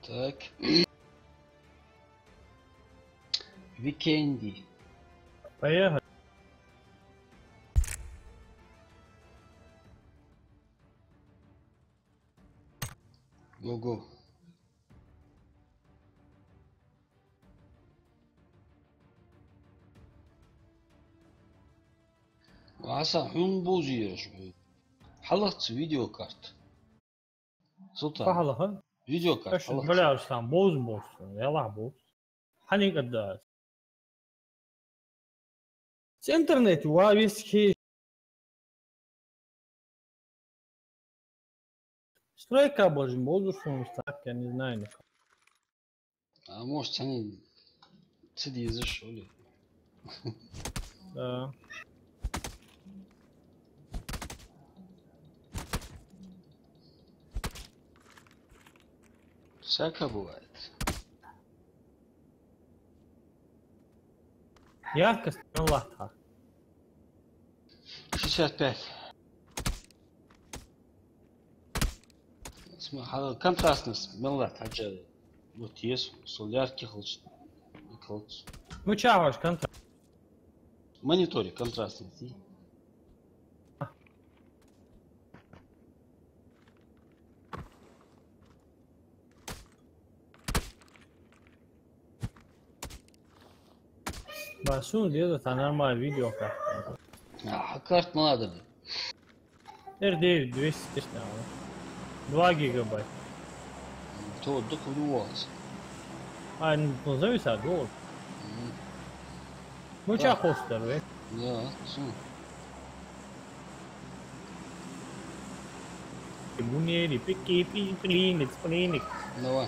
Так. Викенди. Поехали. Го-го. Аса хун бозуешь. Халат видео карт. Султан. فحلقة Видео карт. ايش بلا اسلام بوز يلا بوز حني قداس انترنت وابيسكي стройка божим бозушом так я не знаю никак. А может они сиди зашли. Да. Всяко бывает. Яркость Allah. 65. Контрастность мелат хаджа. Вот есть солярки холч. Ну чаваш контакт. Мониторе контрастность. Басун делает нормальное видео как. А карт надо ли? RDR 200 снял. 2 гигабайта. То докудувался. А, ну зависит долг. Ну ча хостер, ве. Да, все. Бунери, пики, плиник. Давай.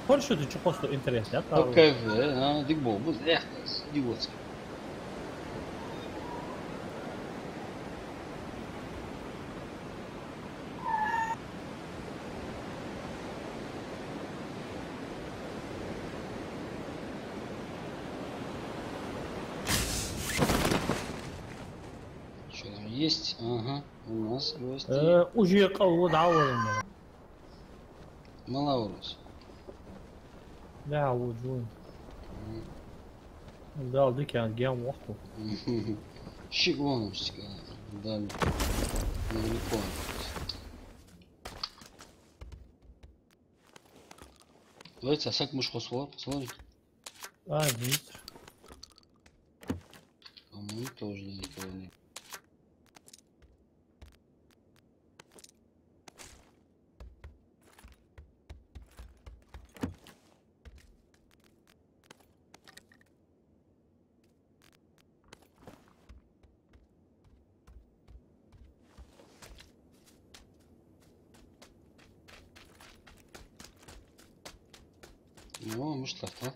Хочешь, ты что просто интересно, да? Окей, дик бо, буз эхтас, идиотский. Что там есть? Ага, у нас гости. Уже кого дауэр. Малаурус. Да, вот жун. Да, дик я гем вахту. Щегоночка. Да. Далеко. Давайте, асак муж хосвор, посмотрим. А, нет. По-моему, тоже никого нет. Ну, может так, а?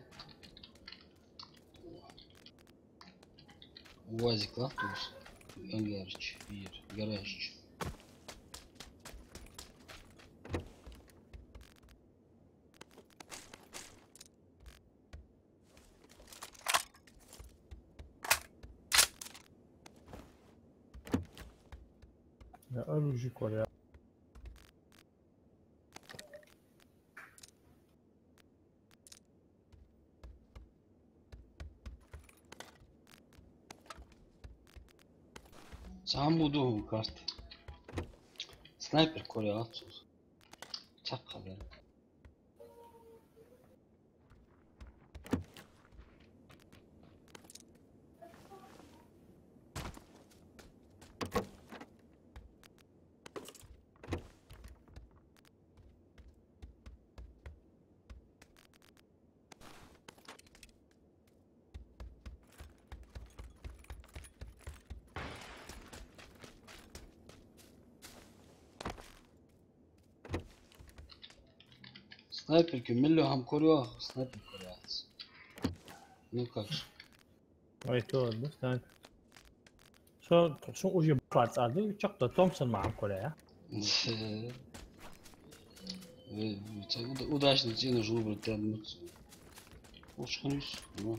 УАЗик автобус. Ангарыч, гараж. Я оружие коря. Сам буду карт. Снайпер коря атсыз. Чапқадан. Снайперки миллион ham ko'ryoq снайпер ko'ryapsiz. Ну как же? Ой, то, да, снайпер. Что уже бац, уж что Томпсон мам Корея. Удачно тебе нужно выбрать тенденцию. Лучше конечно, но...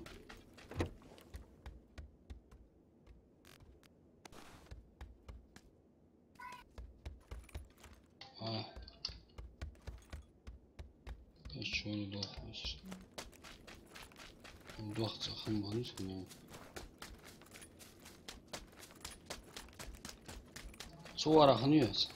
Еще не дохнешь. Дохца хамбануть но... Суара хнется.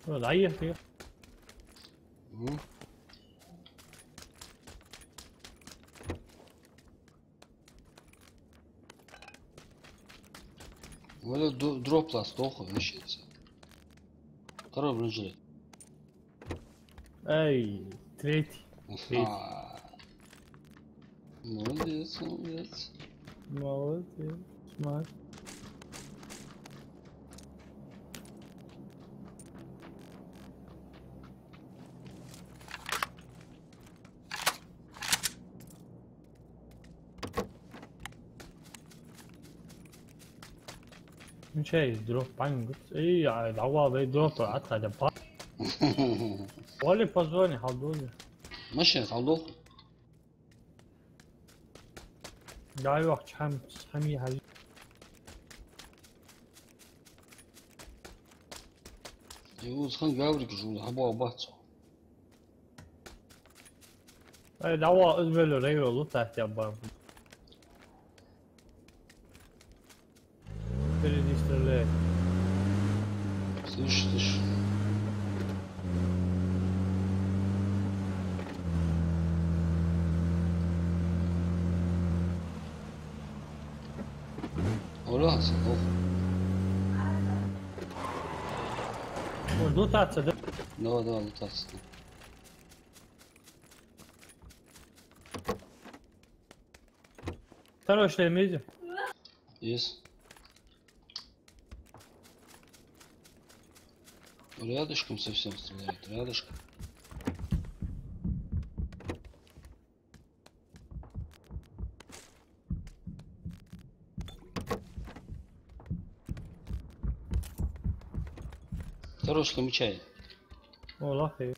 Đấy kia. Böyle droplas doku işetse. Karar birinci. Эй, третий. Молодец, молодец. Молодец, смотри. شايف دروب بانجوت اي العوض اي دروب عطها دبا ولا بازوني حضوري ماشي تعالوا جاي وقت حمي هذي يقول خان جاورك جو حبوا باتو اي العوض ازبلو ريو تحت يابا Впереди стреляет. Слышь, слышь. Ура, сынок. Лутаться, да? Давай, давай, лутаться. Второй шлем видишь? Есть. Рядышком совсем стреляет, рядышком. Второй шлем чай. والله خير.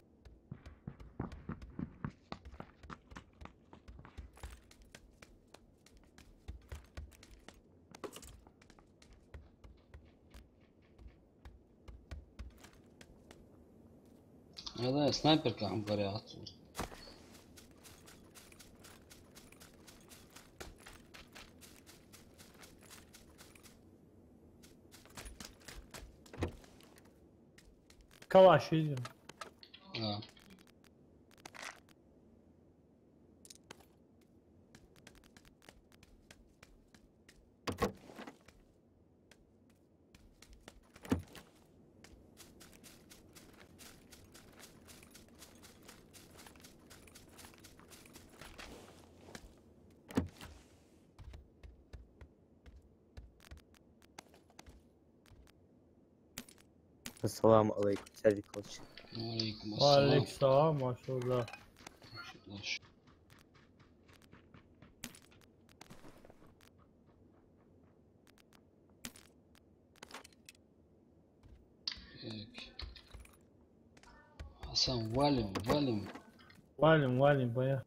Да, снайперка هم горят. Калаш видел? Да. Ассаламу алейкум, Сергей Николаевич. Алейкум Валейкум ассалам. салам, машаллах. Хасан, валим, валим. Валим, боя.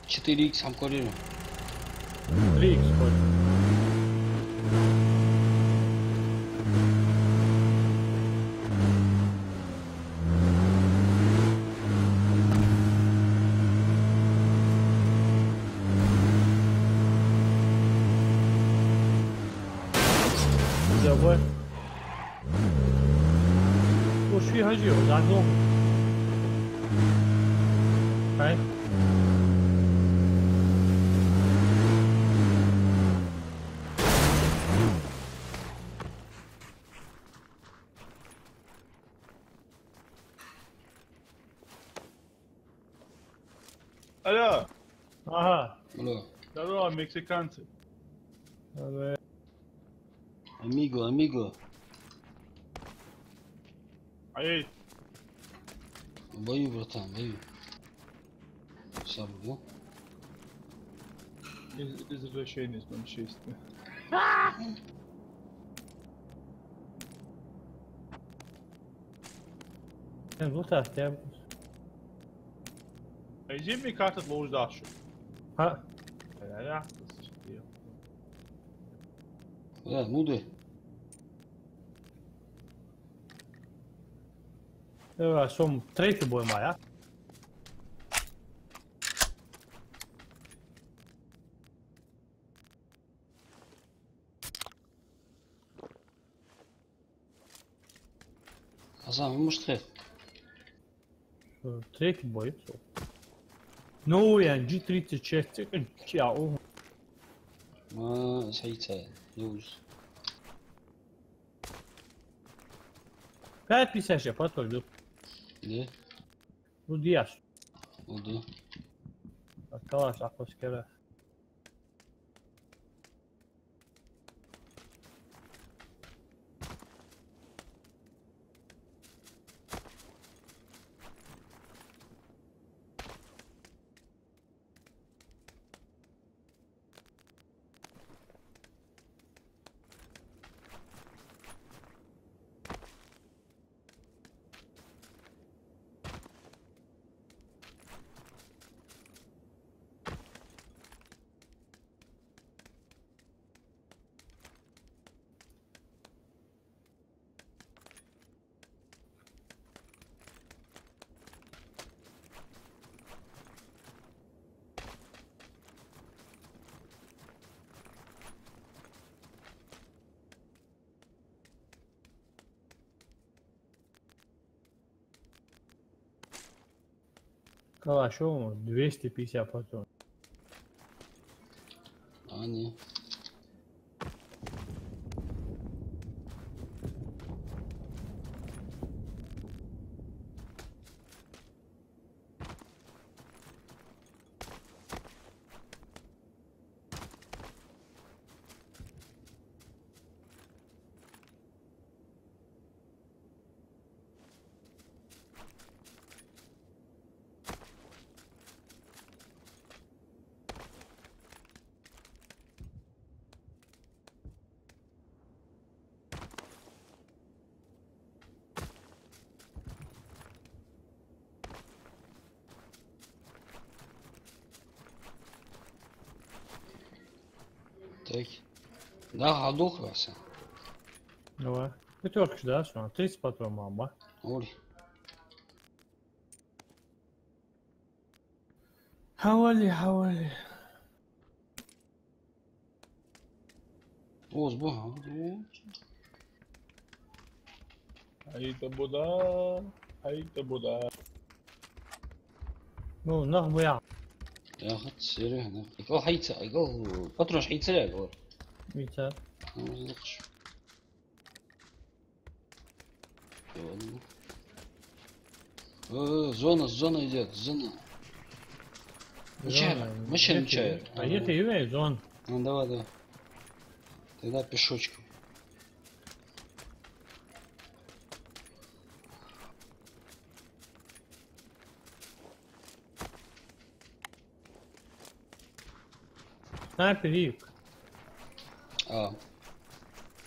Четыре икс هم курируем. 3х хоть. Забой. Уж фигази, задом. Ай. Алло, Ага. Алло. здорово, мексиканцы. Амиго, амиго. Эй, Бою, братан, бою. Сам, да? извращение с Манчестера. Sen bu tarafta ya. Иди мне карта для удачи. Ha. Ja, Да, ну да. Evo, som tretji boj maja. Azam, может хеф. Tretji boj. No, yani G36. Ya o. ما سيتا يوز. Kaj pisaš je patrol do? ده Bu diyaš. وده. Kalaš ako skere. Калашов 250 патронов. А, не. Так. Да, гадух васа. Давай. Пятерка ж, да, что? 30 патронов, мама. Ори. Хавали. О, сбога. Hayda Buda. Ну, нахуй я. يا أخي سيري هنا. يقول حيتا يقول بطرش حيتا لا يقول. Видите? ما صدقش. Зона идет, зона. Мочаем. А где ты являешь, зон? Ну давай. Тогда пешочком. Снайпер Рик.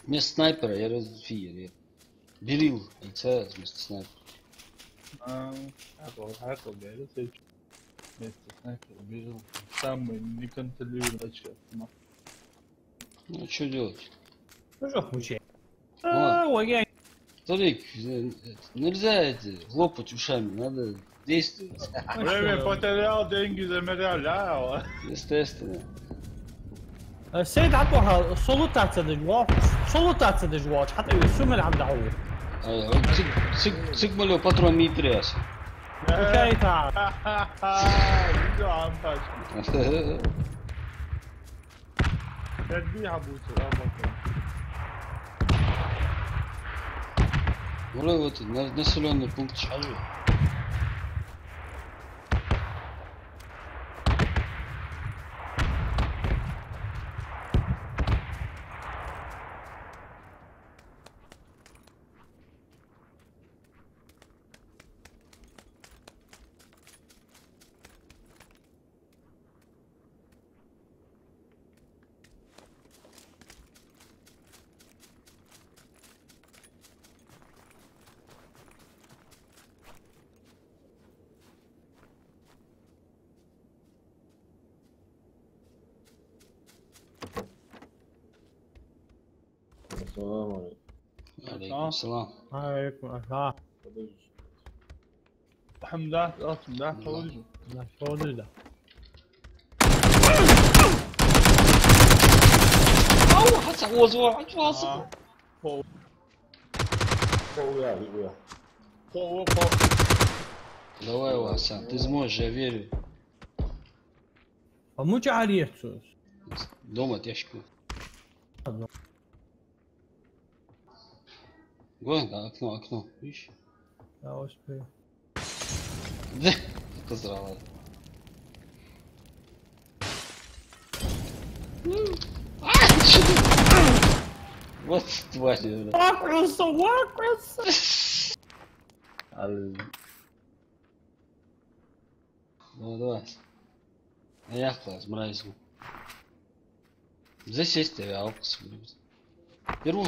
Вместо снайпера я развеял. Берил яйца вместо снайпера. Хакл, говорит, вместо снайпера бежал. Самый неконтролируемый человек. Ну что делать? Ну что хмучей? Вот. Ой, Толик, нельзя хлопать ушами, надо действовать. Время потерял, деньги замерял, Естественно. السيد عطوها سلطات دجواج حتى يسمى عم دعوه. Цик малё патрон не тряс. اوكي تعال. видео عم فاشل. تدبيها بوسر Ура, вот населенный пункт шалю. السلام عليكم. عليكم السلام. عليكم السلام. الحمد لله الحمد لله حولي لا شغل ده. أو حتى هو زور واصل. فوق وياه وياه. فوق فوق Давай, Васан, ты сможешь, я верю. مو عالي يحسوس. Дома тяжко. Вон, да, окно, видишь? لا وش Да, позрала. Вот тварь. واقعص. Ну, давай. Ayaklar, mraz. Здесь есть авокс. Первый.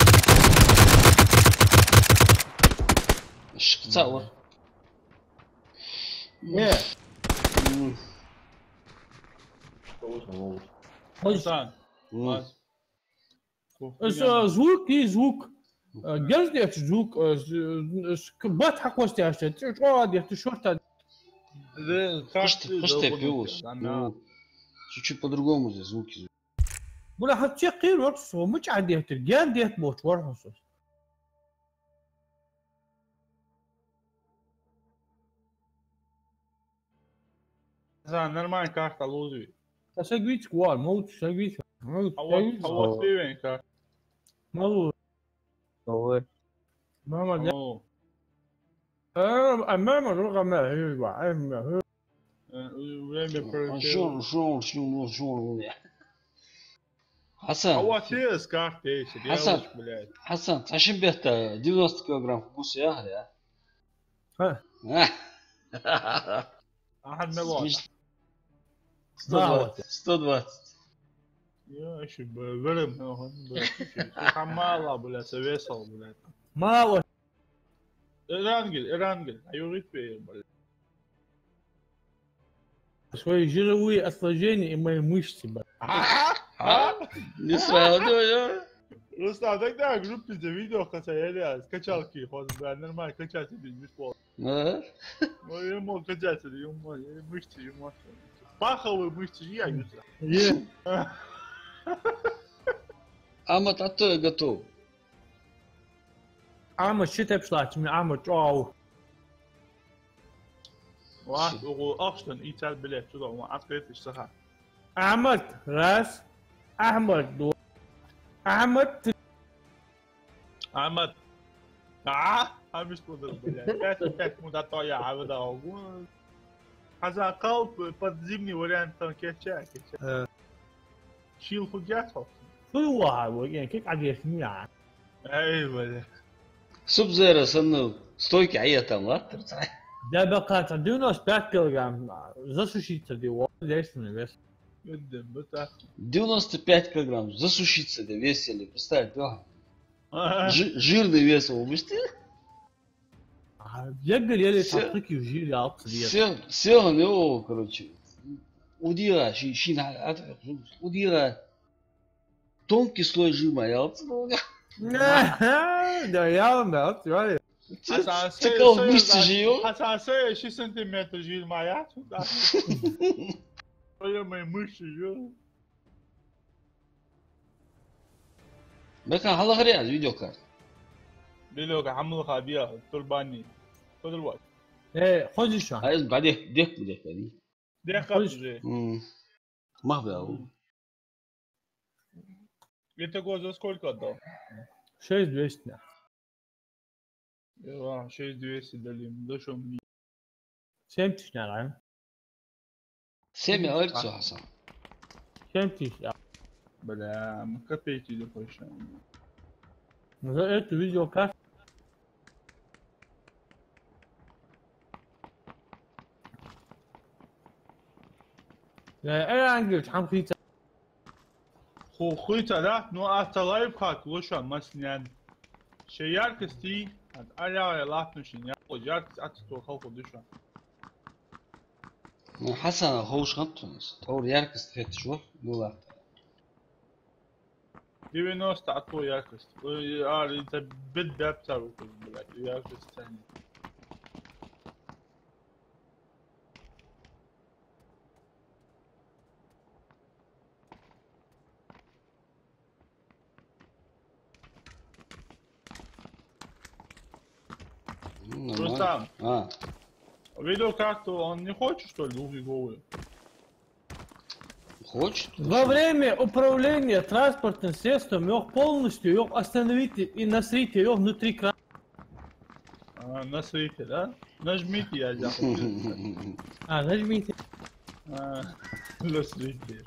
Шкцауэр. Не. حسن звук и звук. Гелдет звук. Бат хаквости ашет. Что адет шорта. Кыш ты пёс. Чуть-чуть по-другому здесь звуки. ولا حتى قيل ورقص ومش عندي ترجال ديت موت ورقص. نرمال كارت لوزي سجويت سكوال موت سجويت هو وين كارت موت هو ماما اوه ماما رقم هي شو حسن هو تيس كارت ايش حسن حسن تعشم بيتا 90 كيلوغرام كبوس يا اخي احد ما بقى 120 يا ايش برم هون حمالة بلا سويسل بلا ما هو ايرانجل ايوريت بي شوي جروي اصلا ما يمشي بقى نسمع Ruslan tak da grup bize video kasaya ya kaçal ki fazla ben normal kaçası değil bir fol. Ne? O yemo kaçası değil yemo müşteri yemo. Bahalı müşteri ya güzel. Ye. Ama тату готов. عم الشتا بشلاش من عم تشاو. واحد o اصلا ايتال بلاد شو ده ما عقلت اشتغل. احمد راس احمد دو احمد احمد همش قدر بلاد كاس مدة يا عبد الله هذا قلب подзимний вариант танкетча شيل خجاتهم شو هو يعني كيف عم يسمع ايوه سب زيرة سنو ستويك عيطة ما ده بقى تدينو سباك كيلوغرام زاسو شي تدي ليش من بس قدم بتاع 95 килограмм засушиться да весили, представь, да. Жирный вес его, мышцы. يقدر يلي تعطيك يجي يا اقصد سير на него, короче. Удира, удира. Тонкий слой жира, я отсюда. ده يا ما يعني Такого мышцы живет. حساسية شي سنتيمتر جيل معايا ولا ما يمشي جو بكا هلا خريعة видеокарта. دلوقتي حمل خابية ترباني خذ الوقت ايه خذ شو عايز بعدين ديك دي. دقيقة جي ما بقى. Это год за сколько отдал? 6200 6200 дали, да что мне? 70 نعم Семя Альцу, Хасан. 70 Бля, мы копейки идем больше. за эту видеокарту لا انا عندي شحال في خو خويتا لا نو لايف هاك لوشان مسنان شياركستي هاد الا لاتنشين يا وجاركس اتستو خلقو دشان حسن خوش خطونس. طور ياركس تفت شو؟ دولا. 90 то яркость. Это бедбепца, блядь, яркость ценит. Ну, Рустам, нормально. видеокарту он не хочет, что ли, двухгиговую? Хочет? Во время управления транспортным средством его полностью его остановите и насрите его внутри крана. Насрите, да? Нажмите, я захотел. Нажмите. Насрите.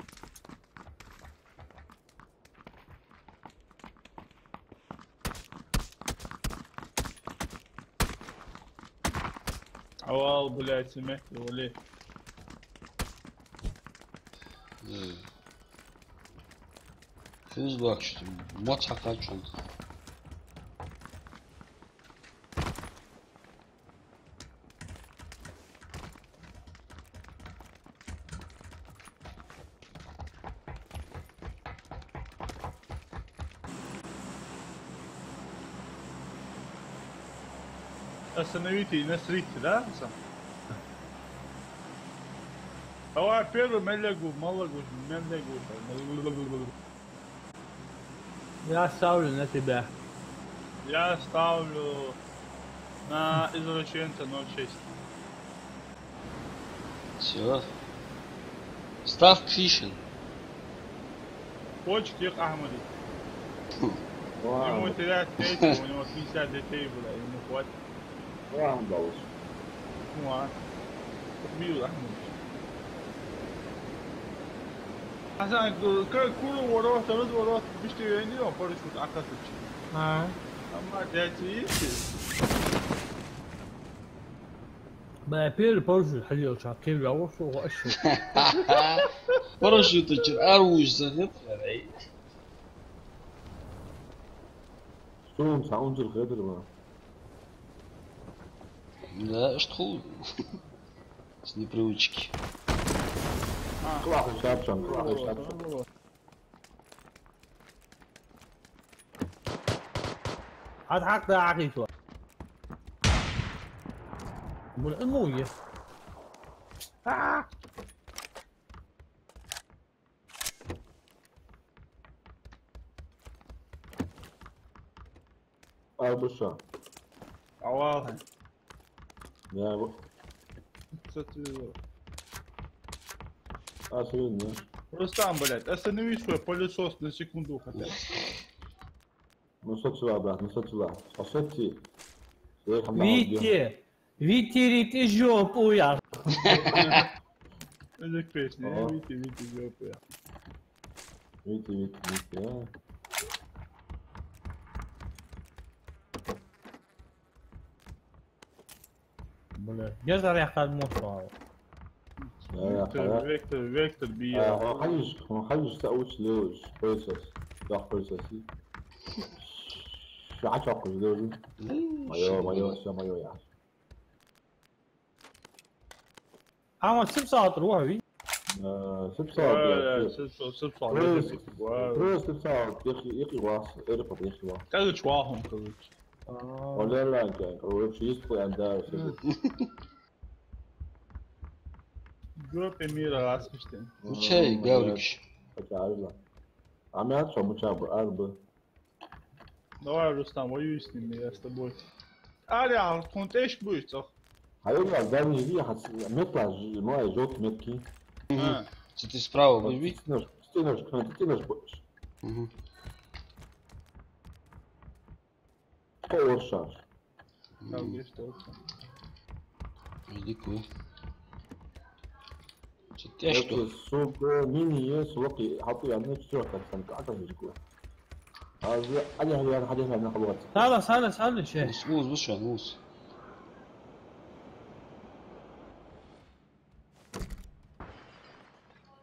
Авал, блядь, семейки, вали. Kız bak işte maç hakaç oldu. Остановите и насрите, да? Давай первый мелегу, малагу, мелегу. Я ставлю на тебя. Я ставлю на извращенца 0,6. Все. Став Кришин. Почки Ахмади. Ему терять третьего, у него 50 детей было, ему хватит. Ну а? Убил Ахмади. Hasan kuru ворот, разворот, бишти венди, он парашют акасычи. Ama dertliyiz ki. Бля, первый парашют ходил, кем я ушел, вообще. Парашют için арвуş zannet var. 좀 자원줄 그래들 봐. Да, что? С непривычки. классно шапшан, классно шапшан. هضحك ده عقيقة بالأموية Арбуша. Авалха. Я вот. А, серьезно? Рустам, блядь, останови свой пылесос на секунду хотя бы. Ну что сюда, брат, ну что сюда. Пошли. Витя, жопу я. Это песня, Витя, жопу. Витя, а. Бля, где заряжать мусор? Вектор бия. ما خليش تقوش ليش بروسس ضغط بروسسي شو عشق ليش مايو يعني أما 6 ساعات روح في 6 ساعات 6 ساعات. بروس 6 ساعات يا اخي واس ارفض يا اخي واس Короче, вахом, короче. ولا لا короче يدخل عندها Группе мира распущен. Uçay Gavrik. عم مشابه أربعة. Давай, Рустам, воюй с ними, я с тобой. Аля, контеш будешь, цох? هيطلع الدرجة دي هنطلع ما جوت متكي. Ты справа возьми. Стинешь будешь. Power charge. Там где что? Дикую. Тяжко. سوق ميني سوق حطوا يعني شو كان كأكثر من كده. هذا أنا حديث عن خلوات. سهل شيء. Muz muz şu an muz.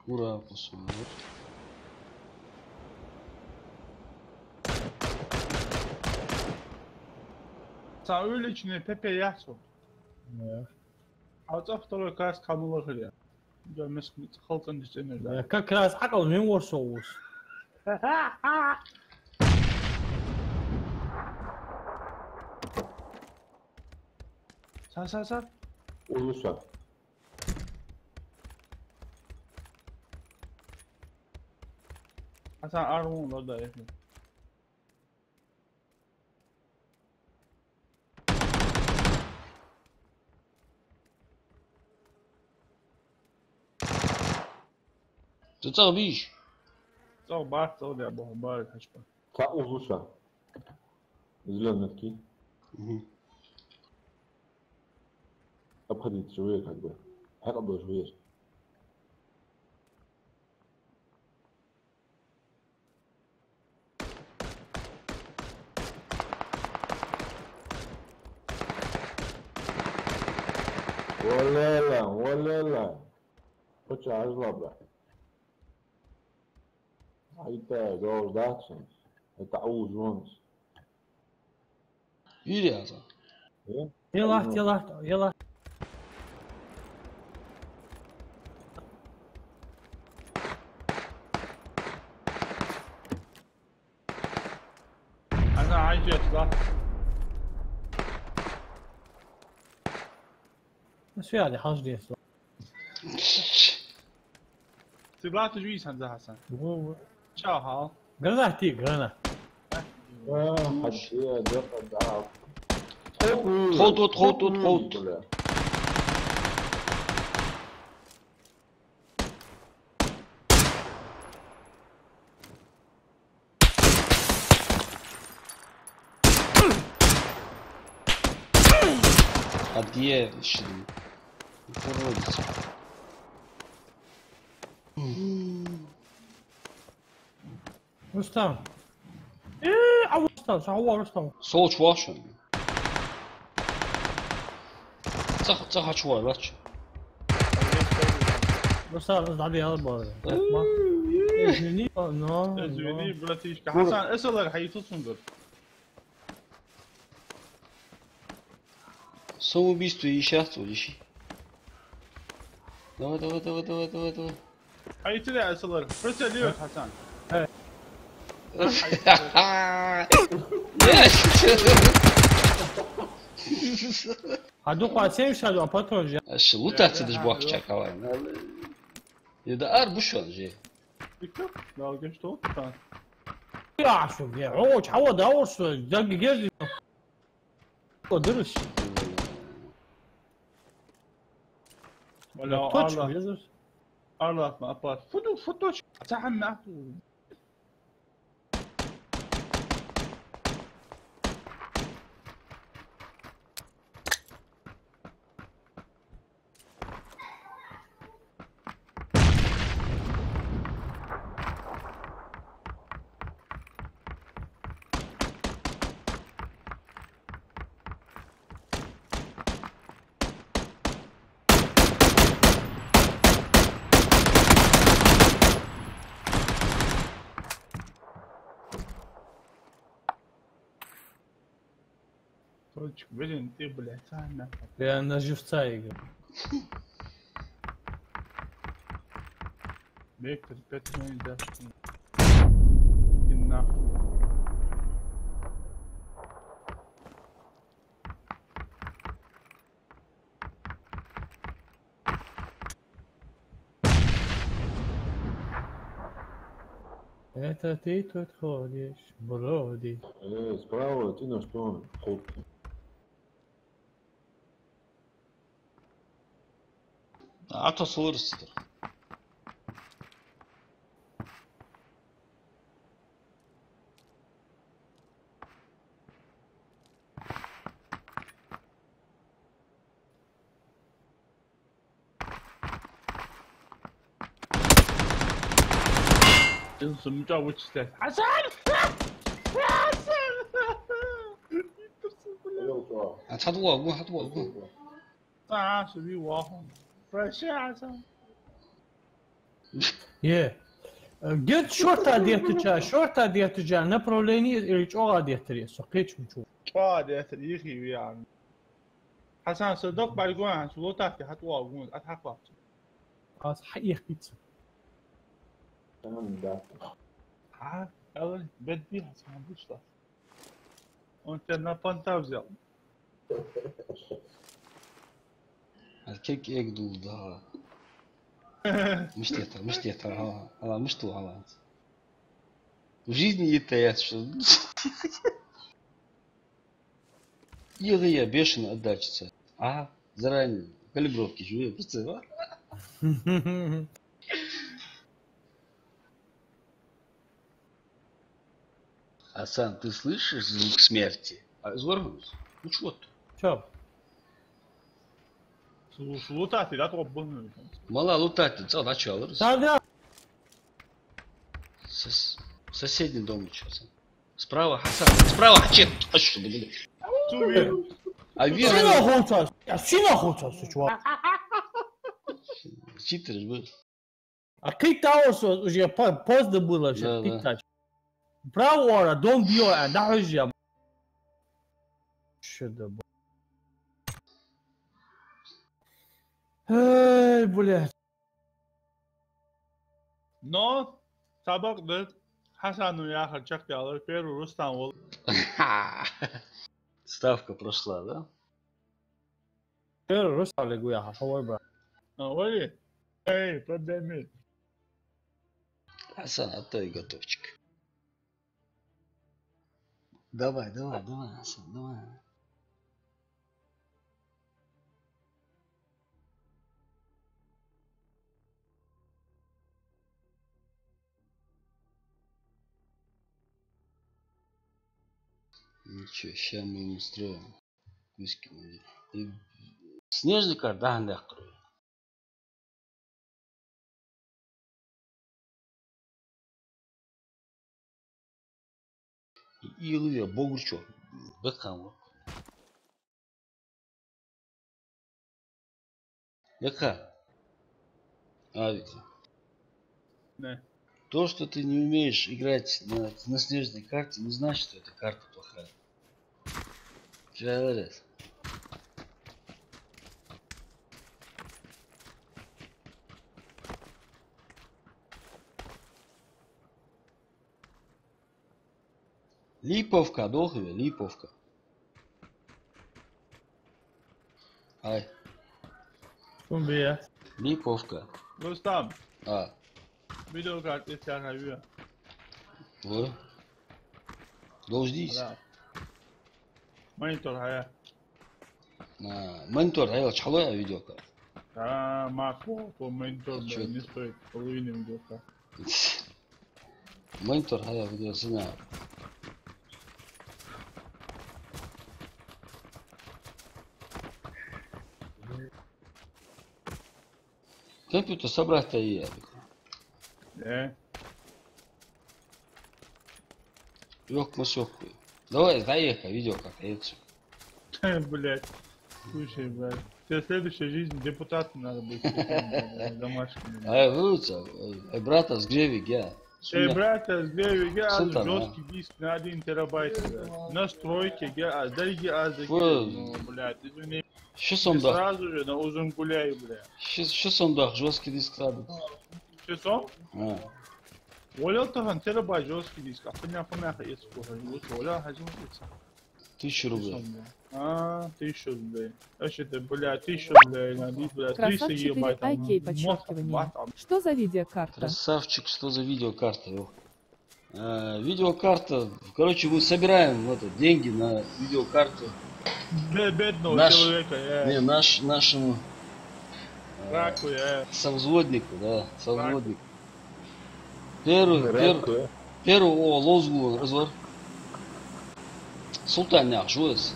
Ura посылıyor. Sen öyle içine Pepe yaksın. А то второй раз кому я. Я мест халкан дистенер. Как раз акал не ушел. سار Uzun. حسن ارمون لو ده يفهم تتغبيش. صار بعد صار يا ابو مبارك هشبه Ta uzun. Zielonych. Обходить живые как бы. Это было живые. ولا خش على الرابع. هيدا جوز داتشنز. تعوز وانس. Yürü ya sen. يلا انا عايز يطلع بس في هذه حاج دي تبغى تجويس عند حسن شو ها قرناتي قرنا حشيه دقة ضعف. خط. Hadi şimdi. Вроде. رستم عوض رستم شو هو رستم Sol çuval şu an. Цаха çuval aç. رستم قصد عليه هذا البار اجنني نو زويني براتيشكا حسن اسألك حيتصندر Самоубийство и счастье лиши. Давай. حيتلي اسألك فرت اليوم حسن هدوق عسير شادو اباتروج Aşı lutacy też była chciakała. Nie da arbusz on że. دكتور لا قشت وقت يا شو يا عوج عوض اورس دق جيري درش ولا توتش الله يزر الله ما ابات فوتو تعمى точку блин ты блядь сами я на живца играю вектор 5 минут да иди нахуй это ты тут ходишь бродишь Справа ты на что? Ход. Atası olursudur. انسى مجاوب ستات حسن هتوقع. سبي واحد فرشة حسن يه قلت شورتا ديتجا نبروليني ريجوغا ديتري سقيت مشو قاعد تاريخي يعني حسن صدق بالقوان شو تحكي حتوا قوان اتحقق خلاص حقيقيت تمام ده. ها اول بدي حسن بوشتا وانت نابان تاوزل الكيك يقدو ده مش تيتر ها مش تو ها в жизни есть что я бешено отдачется а заранее калибровки жую представляешь Асан, ты слышишь звук смерти? Зворгнус? Ну что ты? Чё? Лутати, да, то обманывают. Мала лутать, ты начал. Да. Соседний дом сейчас. Справа Хасан, справа Хачет. А что ты, блин? А Что нахуй? Что нахуй, чувак? Читеришь, был. А как того, уже поздно было, что пикать. Право, дом бьё, а да уже. Что да, эй, блядь. Но табак да Хасану я хочу делать первый Рустам ол. Ставка прошла, да? Первый Рустам легу я, хавай, брат. Ой, эй, подойми. Хасан, а то и готовчик. Давай, Хасан, давай. Ничего, сейчас мы ему устроим. Снежный кардан, да, открою. Илыя, Богурчо, Бекхам. Бекха. Авика. Не. То, что ты не умеешь играть на снежной карте, не значит, что эта карта плохая. Человек. Липовка, долгове, Липовка. Ай. Шумбия. Липовка. Рустам, А. видеокарт из Сахавия. Вот. Дождись. Да. Монитор, а Монитор, а я чхала видеокарта. да, маку, по монитор Чё не ты? стоит половины видеокарт. Монитор, а я видео знаю. Компьютер собрать-то и я. Не. Лёг масёвку. Давай, заехай, видеокарта, едь. Блять. Слушай, блядь. Тебе в следующей жизни депутатом надо быть. Домашним. Ай, выучил. Брата, сгреви, я. Эй, брата, сгреви, я Султан, жесткий диск на 1 терабайт. Настройки, я дайги азыки. Ой. Ну, блядь, извини. Что Ты сондах? сразу же на узун гуляй, блядь. Что сондах? Жесткий диск надо. Что сон? А. Оля таган терабайт жесткий диск. Апня есть кухня. Оля хазим. 1000 рублей. 1000 рублей. Это, блядь, 1000 рублей. Надо, блядь, 300 Красавчик ебать. там, IK мозг, подчеркивание. батом. Что за видеокарта? Красавчик, что за видеокарта? Видеокарта. Короче, мы собираем деньги на видеокарту. Бедного Наш- человека, Не, нашему раку, совзводнику, да, совзводнику. Первый лозгу развар. Султан Яхшуэс.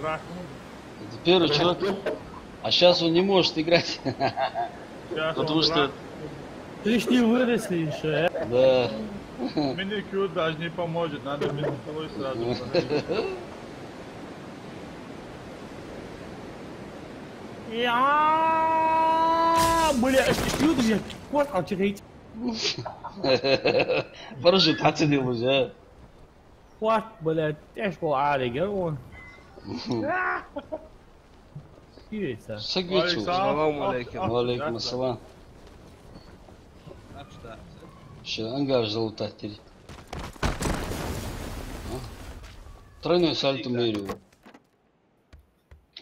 раку. Это первый человек. А сейчас он не может играть. Потому что, Лишние выросли еще, да. Миникюр даже не поможет, надо миникюр сразу поговорить. Блядь, люди, я вот очередь. Парашют оценил уже. Вот, блядь, тяжко عالي قوي. Серьезно. Сагвичу. Салам Алейкум ассалам. Ще ангар залутать. Тройной сальто мерил.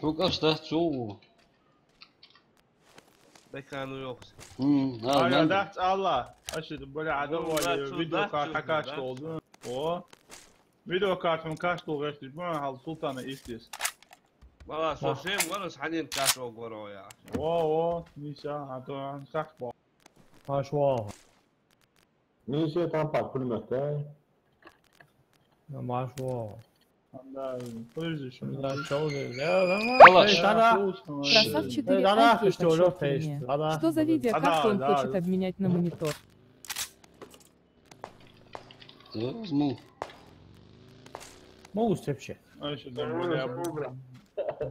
Рука что? Mekanı yok. Arkadaş Allah. Aşırı böyle adam Oğlum, var. ben Video çok kartı dert kaç çözdüm, oldu? O. Video kartımın kaç oldu? Bu hal sultanı istiyorsun. Valla sosyal var حاليا kaç o goro ya. O. Nisa. Hatta kaç bu. Maşallah. Neyse tam park kulmette. Maşallah. Anda pırıcı şimdi. Да, что ты? Да, Калаш. Красавчик Да, 4 да, IQ что ли, подшёл фейс, мне. да, да. Что за видеокарту он да. хочет обменять на монитор? Возьму. Могу вообще. Aşırı böyle.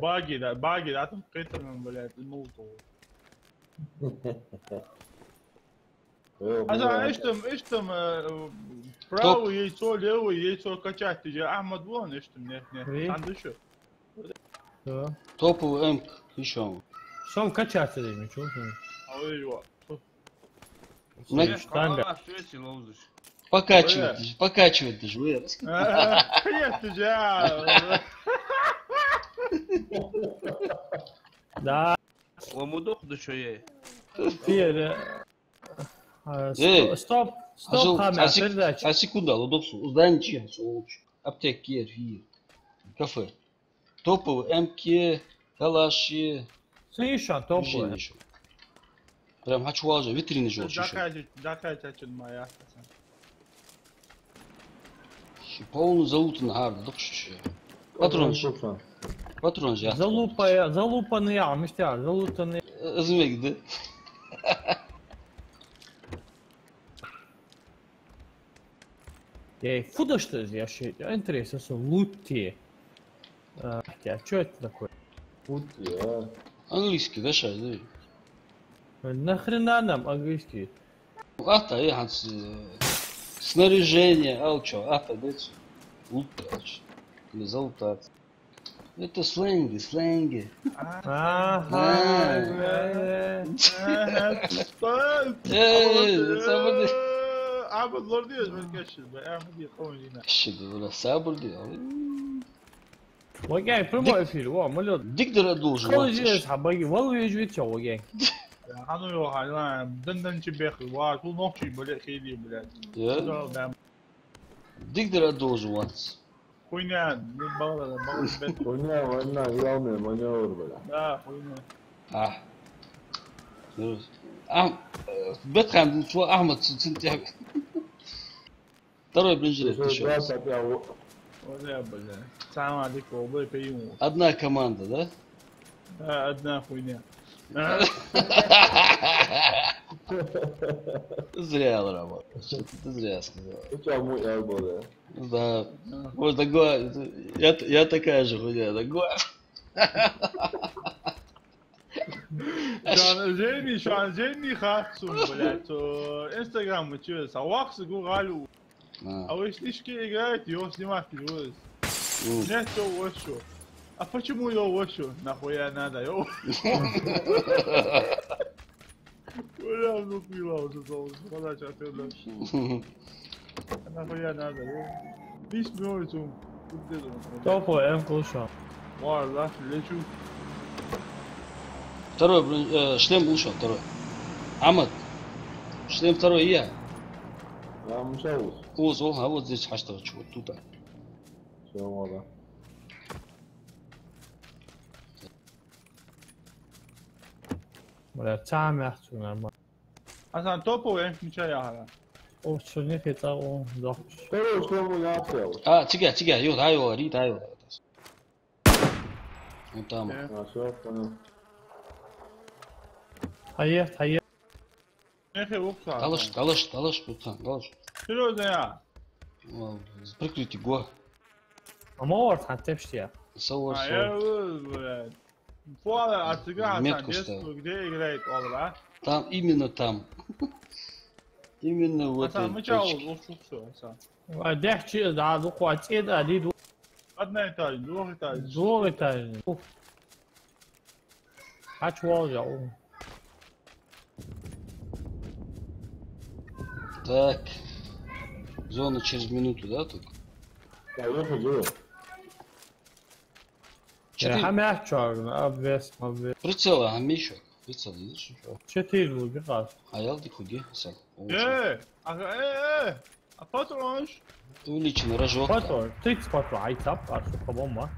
Баги да, там кайтермен, блядь, молотов. Asa içtim правое яйцо, левое яйцо качать. Ты же Ахмад вон içtim Oui. ne. Sen de şu. Да. Топовый М. Еще. Что качаться дайм, что ты? Ой, его. Kalalar sürekli olmuş. Покачивает, покачивает даже вырос. Конечно же. Да, O mudok düşüyor. теперь... Эй, Стоп, стоп, хамя, передача. А секунда, удобство. Здание чья? Аптек, Киев, кафе. Топовый МК, калаши. Слышишь, топовая. Еще. Прям хочу уже, витрины же еще. Dakar açılmaya. Полный залутан гард, докшучу. Патрон же. Залупанные, мистер, залутанные. Змег, да? Фуда что я вообще интересно, лутти. Что это такое? Английский, да, шай, да? Нахрена нам английский? Ата, снаряжение, алчо, ата, да? Лут, алчо. Или залутать. Это сленги. Ahmet Lord diyoruz ben geçiyoruz. Ben Ahmet diye koyun Şimdi böyle sabır diyor. وجاي прямой эфир, во, молод. Диктора должен. Колледжи حبايبي والله يجويتش وجاي. Hanım yok hayvan. Denden çibek var. Bu nokçu böyle şey diyor böyle. Ya. Диктора должен вот. Koyun bağladım. Ben. Oyna yalmıyorum, oyna olur böyle. Ha koyun. Ah. Бетхан, что Ахмад сентябрь. Второй блинжелет еще. O ne böyle? Selam aleyküm. O böyle peyim o. Одна команда, да? Ha adına koyun. Зря, Ларама. Ты зря сказал. Hiç almıyor ya böyle. Да. Вот такое. Я такая же хуйня. Такое. Şu an Jenny Hatsun böyle. Instagram mı çiyor? Savaksı gu galu. А вы слишком играете, его снимать переводится. Нет, что вошу. А почему его вошу? Нахуя надо его? Бля, ну пила уже солнце. Подача отсюда. Нахуя надо его? Bilmiyorum. Топовый М кулша. Var lan lечу. Второй шлем ушел, второй. Ахмад. Шлем второй я. Yanmışavuz. Оз, а вот здесь хаштаг чего тут. Şey olmadı. ولا تعم يحسون ما. Hasan topu en kimse ya hala. او شو نفي تاو ضخ. Böyle işte bu yapıyor. А, тига, его, да, его, ри, да, его. Вон там. Nasıl yapıyor? هيا. Ne bu kadar? Талаш, путан, талаш. Şurada ya. Прикройте го. امور حتبشتي. Савор, Hayır böyle. Fuara artık Hasan. Metko ставил. Где играет Олра? Там, именно там. Именно в Hasan этой mı çağır? точке. O çok su Hasan. ضحكي دا دو قواتي دا دي دو Одна этаж, двух этаж. زور تاج. هاش واجا. Так. Зона через минуту, да, только? Ya yok ediyor. هم يحكوا ابيس ما بي. Прицела, а мешок. Pizza değil şu. 4 lugi qas. Hayal kugi Hasan. А патрон? Увеличен рожок. Patron, 3 patron aytap, qarşı bomba.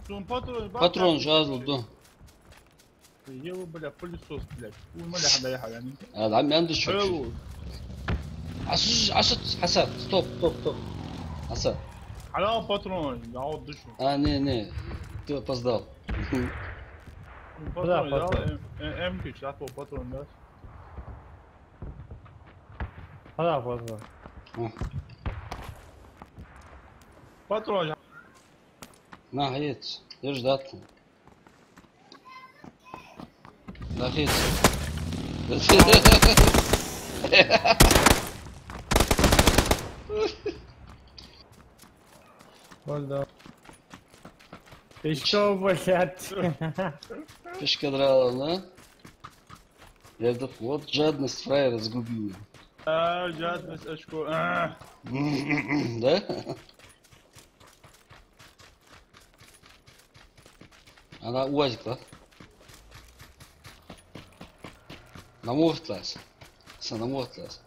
Шун патрон? Патрон жазылды. Его, бля, пылесос, блядь. Умали хада يعني. العم عنده شو حلو. عشت حسن ستوب ستوب حسن على патрон, يعوض دشو. не ты опоздал. Патрон, патрон. да? М-ки, сейчас по патрон, да? Hada patron. Патрон. На, едь. Держи дату. Да, едь. Oldu. İşte o блядь. Фишка драла, да? Это вот жадность фраера сгубила. Жадность очко. Да? Она УАЗик, да? На Мортлас. На Мортлас.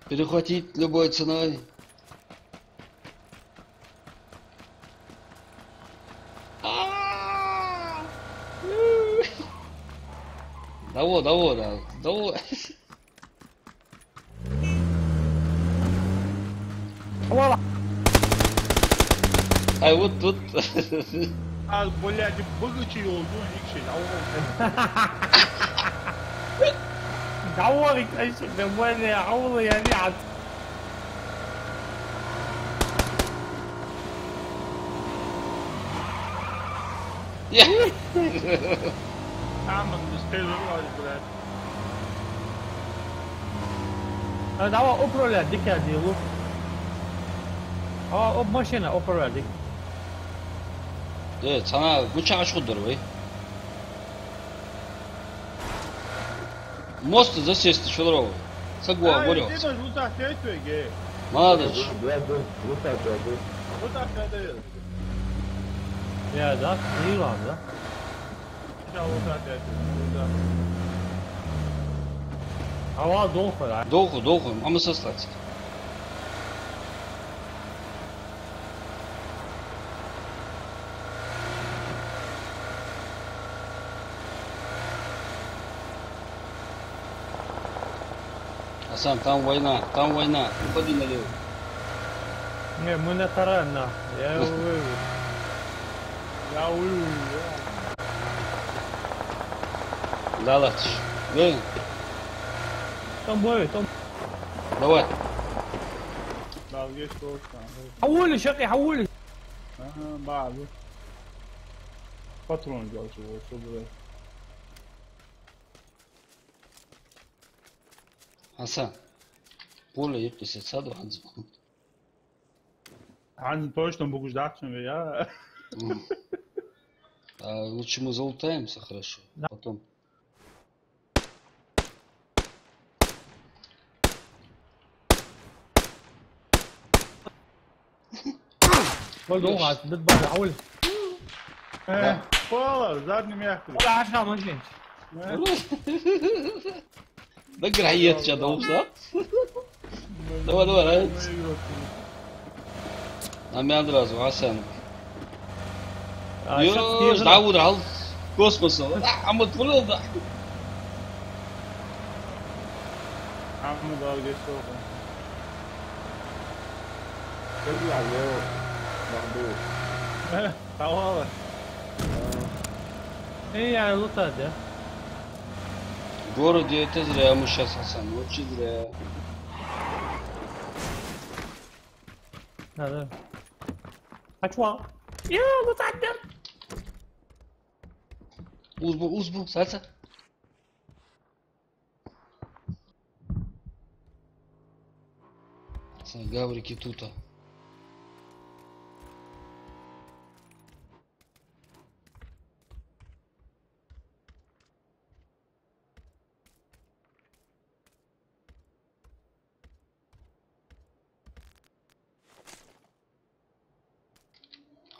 Перехватить любой ценой. Давай. А вот тут... Блядь, богачи его, никши. دورك ايش دوري يا عوض يا ريعت. Amen, de speler wel uit. دعوة اوبرا ديك ديالو. اوب ماشينة اوبرا ديك. 네, 장아 구차가 죽었더라 왜? Мост засесть еще дорогу. Сагуа, горел. Ти да жута сето ге. Молодец. Жута сето. يا ده ايوه ده. Жута сето. Hava долго. Долго, а мы состаться. Асан, там война. Упади налево. Не, мы на таран на. Я его вывел. Да, латиш. Да. Там бой, там. Давай. Да, есть что. حولي شقي حولي. بعد. Патрон делать его, чтобы... Асан. Поле еписи саду ханзу. Ан точно могу ждать, я. Лучше мы залутаемся хорошо. Да. Потом. долго بتبرع حولي. والله زادني مياكل. ولا 10 ماشين. Дагр хаят чада уса. Давай, раец. Намян разу, Асан. Йо, Дауд ал космоса. Амут фулл да. عم ضاق السوق. ترجع عليه مخبوط. والله. ايه يعني لوطات يا. В городе это зря мы сейчас, Асан, очень зря. هذا. اشوا. يا لوطات. Узбу, сальса. Гаврики тута.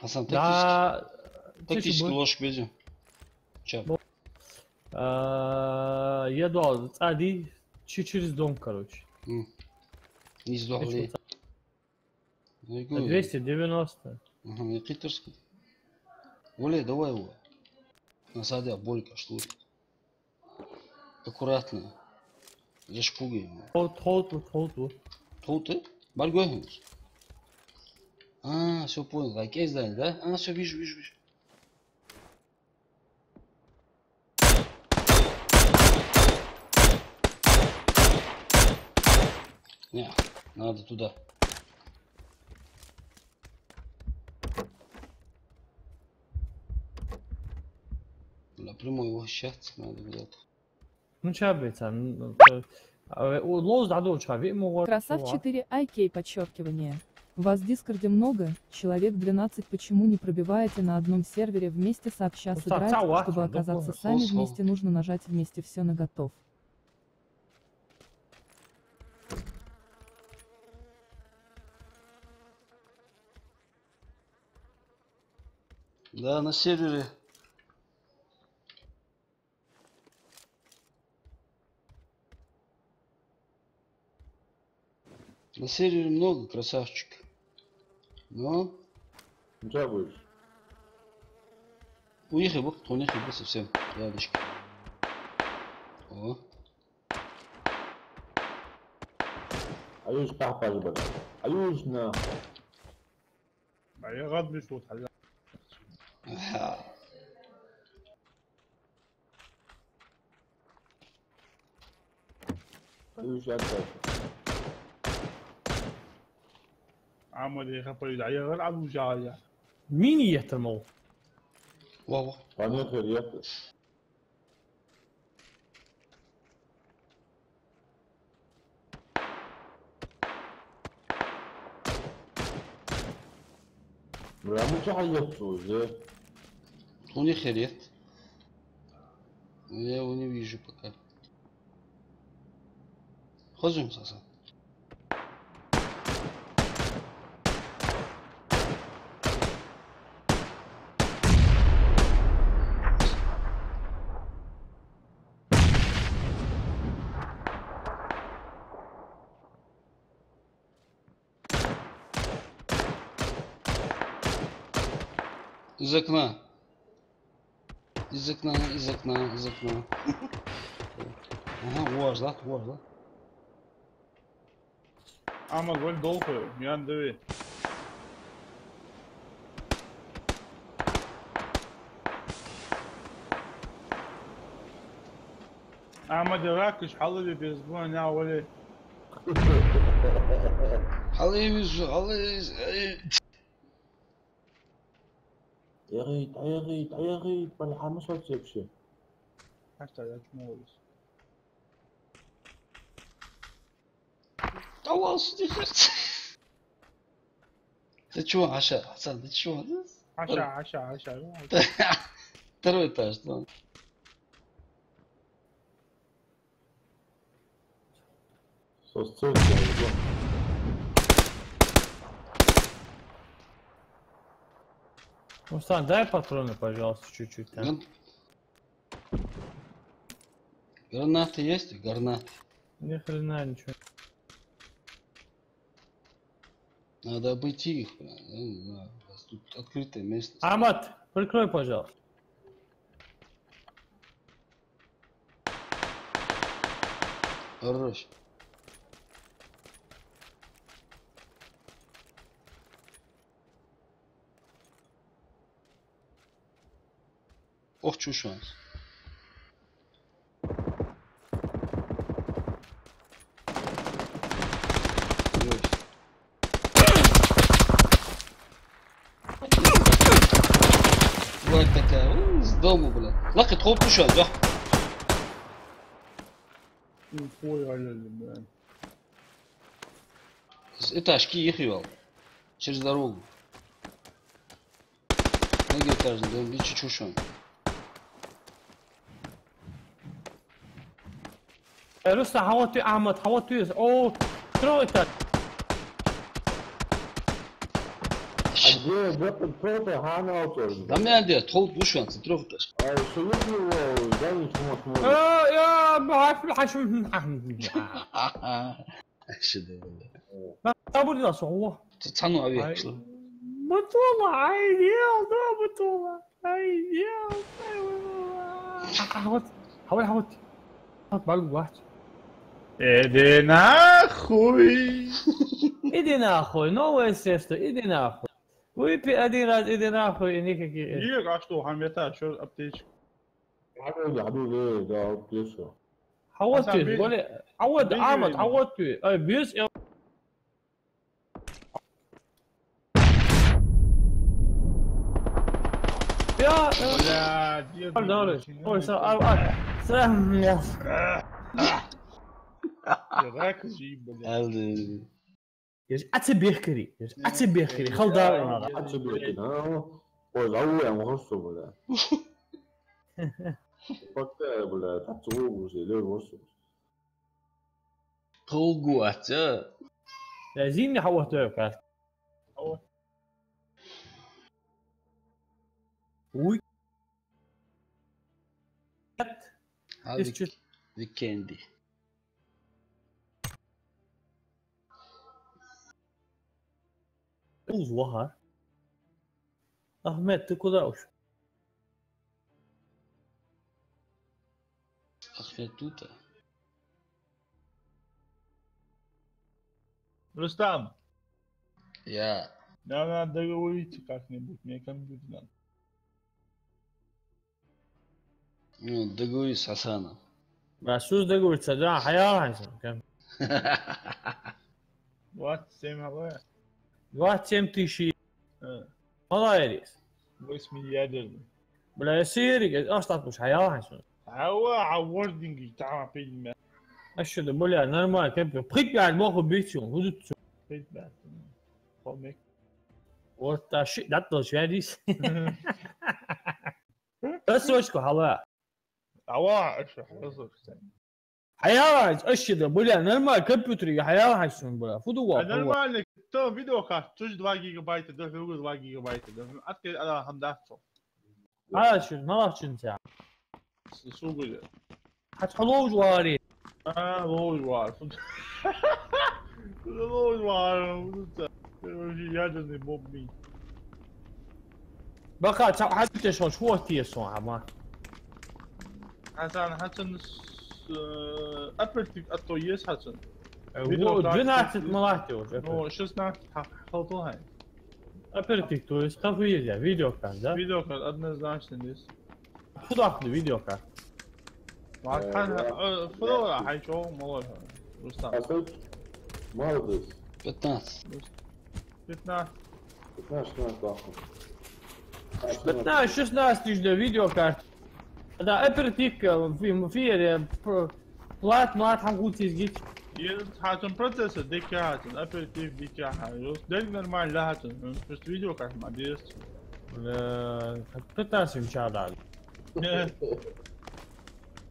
Hasan tek Да. Тактический ложек везем. Чап. Еду, цади, через дом, короче. Не сдохли. 290. Ага, я китерский. Оля, давай его. Насадя, болька, что ли? Аккуратно. Зашпугаем. Hold. Тут? Баргойхнус. А, все понял. Какие здания, да? А, все, вижу. Не, надо туда. Напрямую его счастье надо куда-то. Ну, чабится. Лоуз дадут, чаби, Красав 4 IK подчеркивание. Вас в Дискорде много, человек 12, почему не пробиваете на одном сервере вместе сообща сыграть, чтобы оказаться сами вместе, нужно нажать вместе все на готов. Да, на сервере. На сервере много красавчик. Но Ничего будешь. уехай, он ехай бы совсем рядышком. О. Аюш папа же, Аюш на. Я рад бы, что тогда. Ага. Аюш отдать. عمل خبري عليه غير عم وجاية. مين يحترموه؟ Вау. Поехали, ехали. Бля, мы что ехать уже? Он не херет. Я его не вижу пока. Ходим, Сасан. Из окна. Из окна. Ага, вож, да? عمل وين ضلفه ميان دوي. أحمد راكش حللي بأسبوع يا ولي. حليب عيغيت بالحال مش هتجيب شيء. حتى لا تموز. تواصل يخرج. Ты чё, Аша? Асан, ты чё? عشا. Второй этаж, да. Руслан, дай патроны, пожалуйста, чуть-чуть. Гранаты есть? Гранаты. Ни хрена ничего. Надо обойти их, я не знаю. Тут открытое место. Амат, прикрой, пожалуйста. Хорош. Ох, чушь у нас. Вот такая, с дому, блядь. Лаки, тхоп, пушай, да. С этажки ехал. Через дорогу. Ноги этажный, да, бичи чушон. Руслан, حوطي أحمد حوطي أوه شنو أنت؟ просто хана отор. Да меня где, толк душанцы, трёхташ. Что если его, я ничего смотрю. يا بعرف الحشم شده ما أقول لا صعوبة تتصنوا أبيك شلون؟ بطولة عادي يا بطولة عادي حاول حاول بالك واحد إيدينا أخوي إيدينا أخوي نو أسيستو إيدينا أخوي ويبي إيدينا أخوي إنك إيه قاشتو حميتها شو أبتيج حبيبي ده بيشو. عودت ولا عود عمد عودت أي بيس يا لا دي هو سلام يا راك جيب هذا أتبيخري أتبيخري خلدار حبيبي ده ولو يا مخصو ولا. فكر ولا تطوع وزي وصل. توقعت لازم حوت كاس وي هذا ويكندي وها أحمد تكوداوش أخفتوتا Рустам, я нам надо договориться как-нибудь, мне компьютер надо. ну договорись с Хасаном. بسوس договориться да حياة كم 27 هواية 27 ملايير 8 ядерный. بلا يصير أصلا مش حياة هوا عوردنج تعال في الماء. أشهد بقولي نورمال كم بخيك قاعد باخذ بيتيوم هدوء في الماء. قومك. وتا شيء ده طلع شاديس بس وشكو حلا عوا اشرح اصبر حياة أشهد بقولي نورمال كمبيوتر حياة حيسون بلا فدوا نورمال تو فيديو كارت توش 2 جيجا بايت ده 2 جيجا بايت ده أكيد أنا همدافعه. هذا شو ما راح تنسى شو قول حتحلو جواري لو جوار لو جوار يادني بوبي بقى حتى شو تيسون عما حسن ابل الطويس حسن جنات ملاتيو نو شو سناك خلطوها ابل تو استفيد يا فيديو كان ده فيديو كان ادنى زاش نيس خذ اخذ فيديو كان ما كان فلو حيشو مول رستم أصل ما أدري. 15 12 15 16 تيجي فيديو كارت هذا ابرتيك في بلات حنقول تيجيك هاتن بروسيسور ديك هاتن ابرتيف ديك هاتن ديك نورمال لا هاتن بس فيديو كارت ما ديرس 15 ان شاء الله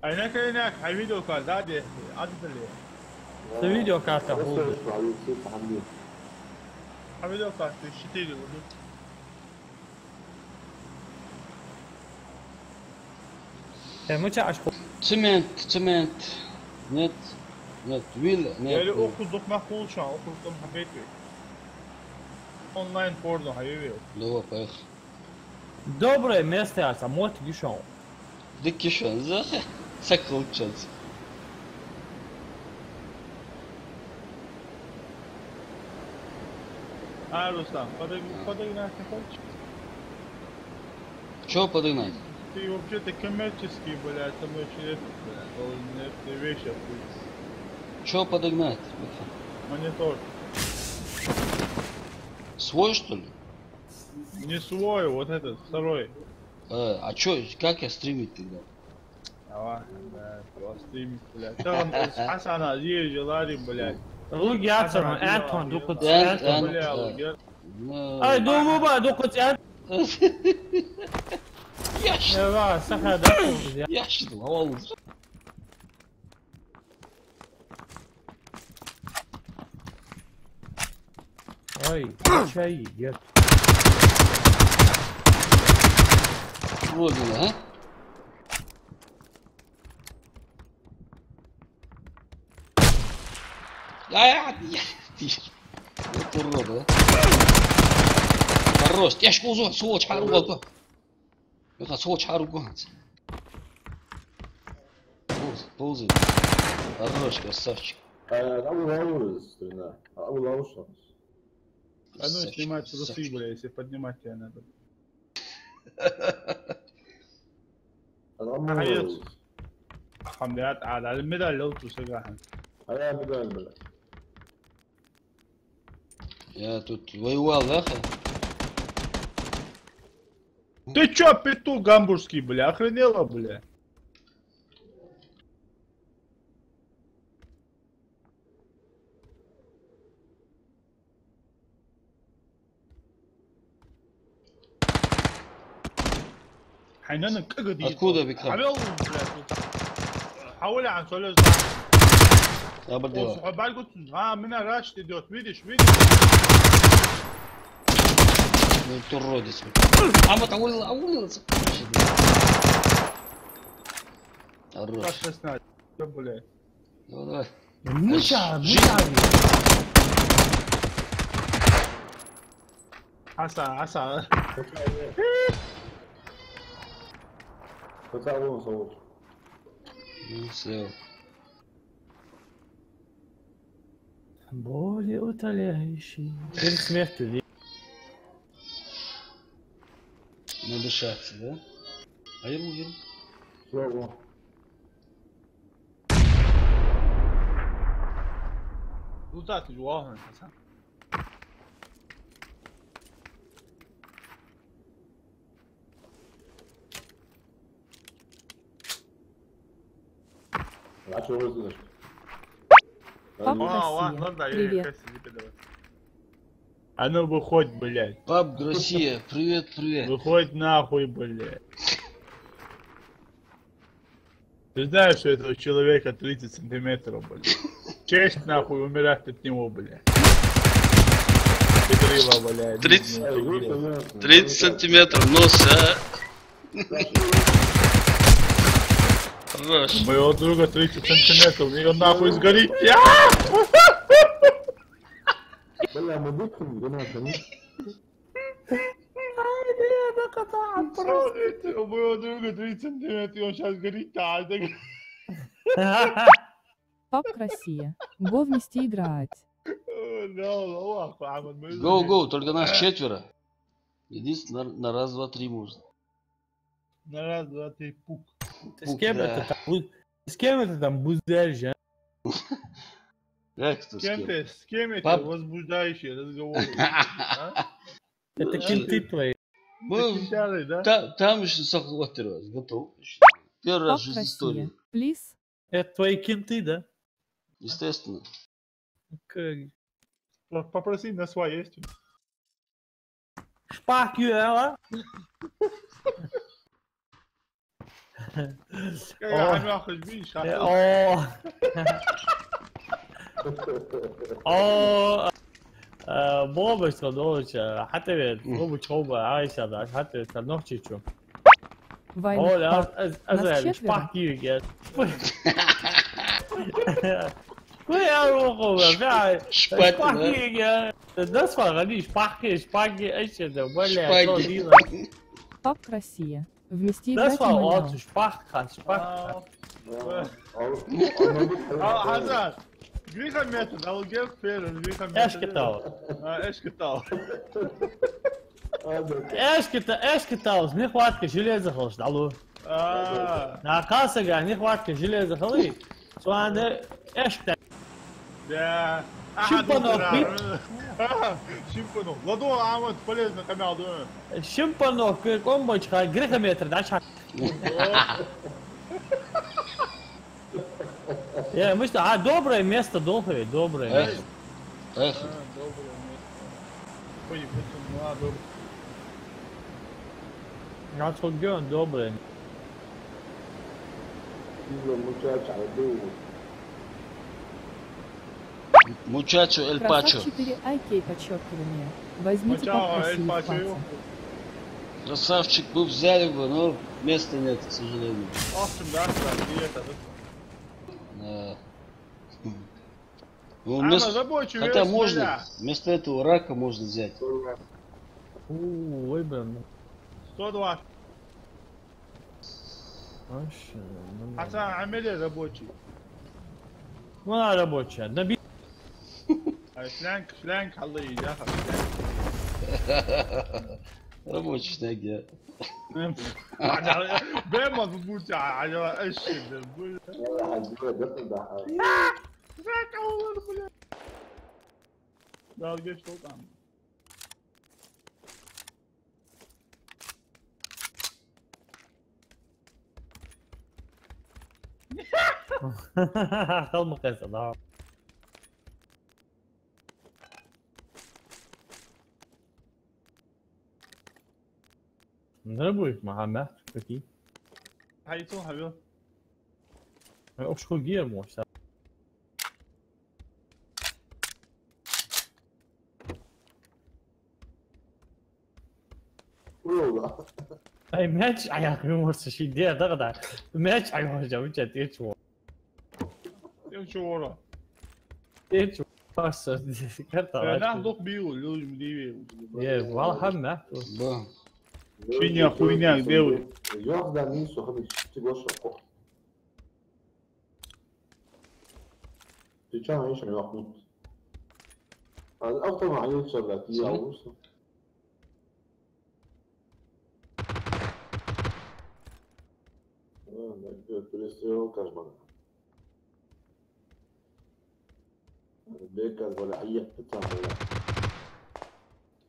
هناك هاي فيديو كارت هذه عدد اللي فيديو كارت هو فيديو كارت شتيلي مش عشكو تمنت نت ويل يعني نت okuduk makul şu an okudum habet yok. Online porno hayır لو باخ Доброе место, а мот гишон. دكي شو زخ سكل تشز А, Рустам, подогнать не хочешь? Чего подогнать? Ты вообще-то коммерческий, блядь, там очень это, блядь, должен вещи открыть. Чего подогнать? Монитор. Свой что ли? Не свой, вот этот, второй. А чё, как я стримить тогда? Давай, блядь, стримить, блядь. Там с Хасана Азиз желали, блядь. Лук яцер, Антон, дукот Антон. Ай, думаю, ба, дукот Я сахар дакот. что, лавалуз. Ой, чай, нет. уродина, а? Вот урод, а? Хорош, тяжко узор, сволочь, харуга. Это сволочь, харуга. Ползай. Хорош, красавчик. А ну снимать трусы, бля, если поднимать тебя надо. حياتي حملات على المدى لو تسجحن على المدى Я тут воевал, да? Ты чё, петух гамбургский, бля, охренела, бля? حنان كقدي Откуда бекам? حبيبي حاول عن سؤال Я бордела. بعد قلت منها راشد идет, видишь? Ну ты уродец. А вот аулился. Хорош. Как 16, блядь. Ну давай. Муча. عسى Ну все. Более утоляющий. Перед смертью. Надышаться, да? А я уверен. Ну да, ты жуал, Хасан. Пап Россия. Привет. А ну выходь, блядь. Пап Россия, привет, привет. Выходь нахуй, блядь. Ты знаешь, что этого человека 30 сантиметров, блядь. Честь нахуй умирать от него, блядь. Петрила, блядь. 30 сантиметров носа. Хорош. У моего друга 30 сантиметров, и он нахуй сгорит. У моего друга 30 сантиметров, и он сейчас горит. Пап Россия. Го вместе играть. Гоу, только нас 4. Единственное, на раз, два, три можно. На раз, два, три, пук. С кем это там бузеришь, а? Как что С кем эти Пап... возбуждающие разговоры? Это кенты твои. Там еще сохватывай раз, готов. Первый раз в истории. Плиз. Это твои кенты, да? Естественно. Попроси на свой есть. Шпак юэла. بابا صدوش حتى بابا تشوبة عايشة بعد حتى صدوش شو Вайна. أزل شبحكي يا كل يوم فعلا شبحكي يا الناس فاغني شبحكي ايش ده ولا Пап Россия. Вместе играть الناس в فاغني شبحكي Hazard. Гриха метод, алгеб ферен, гриха метод. ايش كتاو ايش كتاو نخواتك جليزة خلص دعلو ناقاسة قاعد نخواتك جليزة خلص سو انا ايش كتاو Да. Шимпанов. Ладо Амад полезно камяду. Шимпанов, комбочка, грехометр, да, чак. Я мыслю, доброе место, доброе место. Эх. Доброе место. Ой, вот он, Я что доброе. Мучачо, эль пачо. Красав 4 IK подчеркивание. Возьмите Пап Россию в пальцы. Красавчик, мы взяли бы, но места нет, к сожалению. В общем, да, и это. Да. Ну, хотя можно, вместо этого рака можно взять. Ой, блин. 120. Хасан, عملي рабочий. ما рабочая. Набить. فلانك الله يجاها. Рабочий шняги. بما ببوتي على الشيء بقول لا لقيت صوت عم خل مقيس ده. نضربوك محمد какие? هايتو حبيبي Ops goed gear mooi staan. Hey match eigenlijk jongens als je die dat daar. Match eigenlijk zo chat dit zo. شو Dit pas كارت. نحن ضوء بيو لوج مديوي يا والله هم Да. شنو خويناك ديوي ياخذ نيسو هذا تبغى شو تيجان ايش انا محمود الافضل مع يوسف شغلات يا يوسف بريسيو كازمان بيكر ولا اي قطعه ولا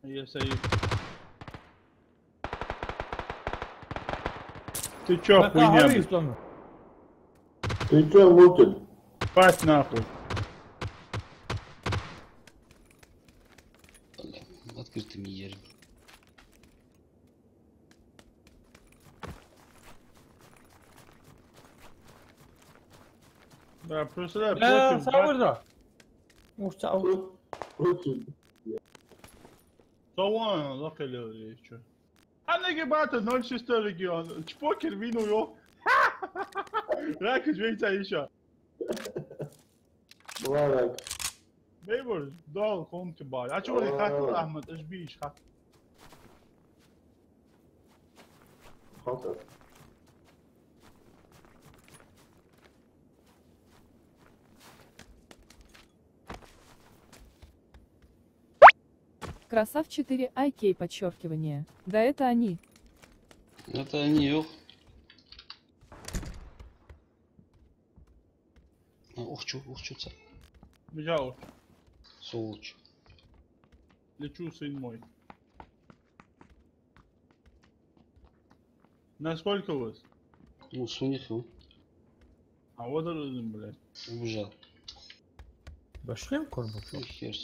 هي سيد تشوف خويناك تيجان ممكن فات ناخذ Открытый мир. Да, просто لا صور مش صور. طوال ذاك اللي شو انا جبت نول شيستر ريجيون تشبوكر فينو يو راكز بيت عيشة مبارك بيبر دول كنت باي اشوفي خاطر احمد ايش بيش خاطر خاطر Красав 4 IK подчеркивание. Да это они. Это они, ёх. Ох, чё, ца. بجاوب Сволочь. лечу сын мой насколько у вас Ну, Суниху. а вот он блядь Убежал. Башлем корбу. Ну, хер.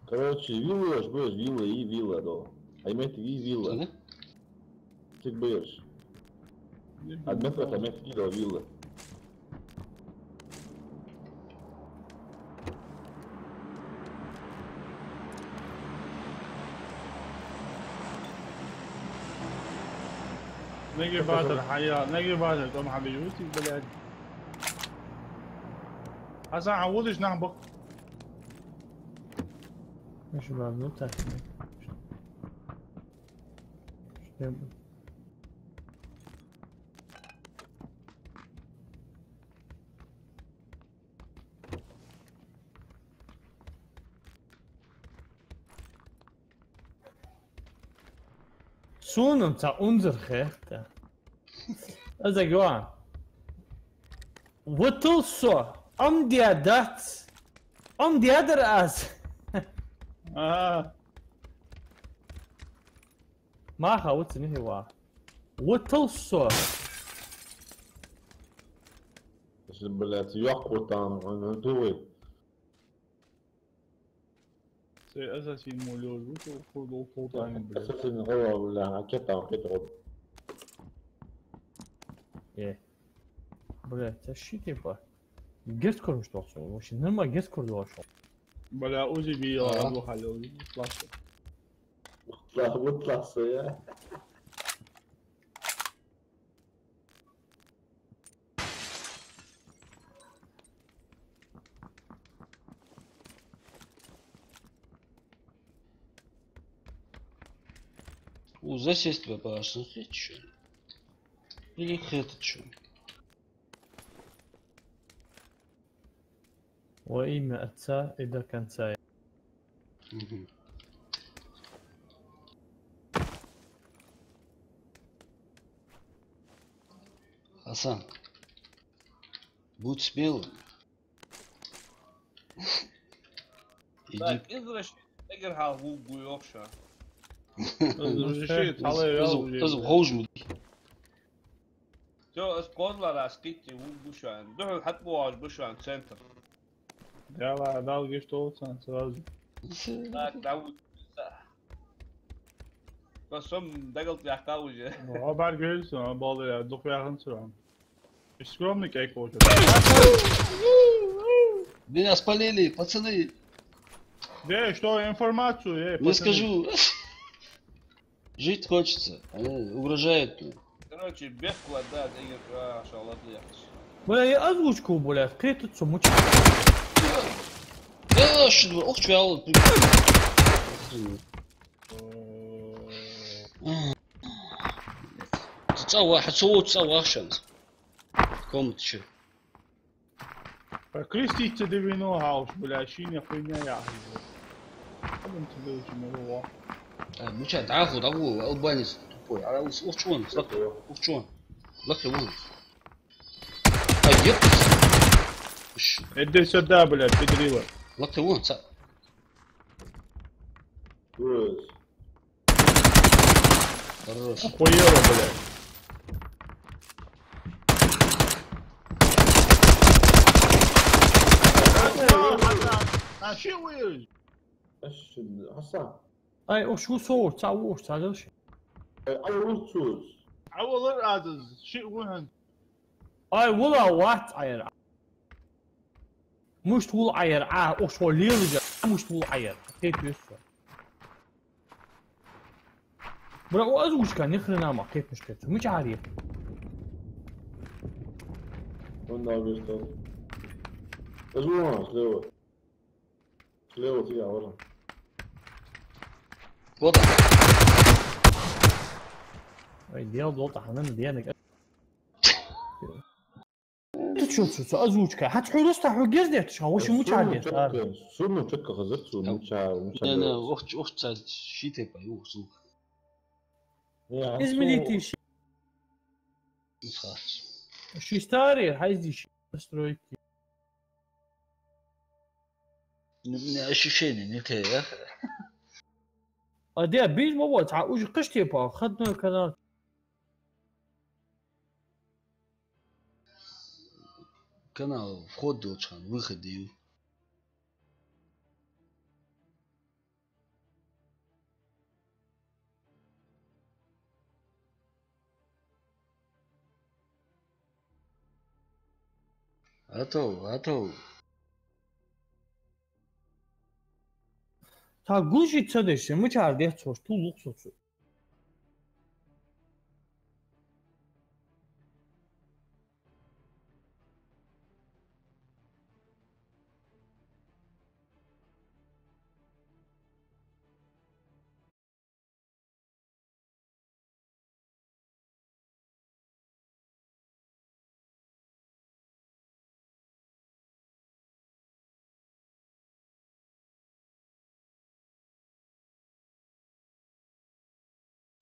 Короче, вилла, ж будешь вилла и вилла, да. А имеет и вилла. Да? Ты будешь. Однако это имеет и вилла. نجي بعد الحياة نجي بعد القمح حبيبتي البلاد حسن عوضش نحبك مش بعمل تاكل. Zonen ta unser gerechte. Dat is gewoon. Wat also? Die dat. Die other as. ما خاوتني هو. What also? بس البلاد يقوى طعم أنا توي. أساسي مولود وخذوا فوطان أساسي هو ولا كتا كتا. إيه. Блять, ощутимо. Гест корм что все? Вообще нормально гест корм вообще. بلا اوزي بي ابو خلوي خلاص بطلع سيئة. Засесть бы посмотреть, что. Или это что. وإما أتسا إذا كان سايق. Хасан, будь смелым. Так, извращение. Играл в Гуйокша. Kızım hoş mu? Все, скоро скидки в Бушан. Дохл хатбу аж Бушан центр. يلا داو что сразу. Так, Дауд. Посом дагал яхта уже. Haber görürsün bağlı ya. Doku yakın sıram. Скромный кайк хочет. Меня спалили, пацаны. Что информацию? Не скажу. Жить хочется. Они угрожают. Короче, без квадрат игра шалады. Бля, я озвучку, блядь, критит суму. Я что, ох, чвял. تصور حتصوت تصور شمس. كومت شو. Кристи тебе вино хаус, бля, шиня хуйня я. Потом тебе очень много. Ну что, дагу, албанец тупой. А ух чон, ух чон. Лахи вон. Пойдет. Иди сюда, бля, педрила. Лахи вон, ца. Хорош. Охуела, бля. شوي حسن أي شو صور تعوش تعالوش. أول شوز أول العزز شيء وين أي والله وات عير مش طول عير وش هو ليرجع مش طول عير كيف يسوى برا أزوج كان يخرنا ما كيف مشكلته مش عارف والله بيشتغل أزوج слева тебя ورا وضع. أي ديال ضوط حنان ديالك شو أزوج كان هتحول استحو جزدت شو وش مش عارف شو تشك غزت شو مش عارف أنا أخت شيء تبى يوصل. إزميليتي شيء خلاص. شو ستاري عايز شيء استرويك نبني ощущение некое. أدي بيج ما بقول تعوج قشتي با خدنا كذا. Канал вход должен, выход даю. Готов. تا گوشی چدشه مو چارده چوش تو لوکسوسو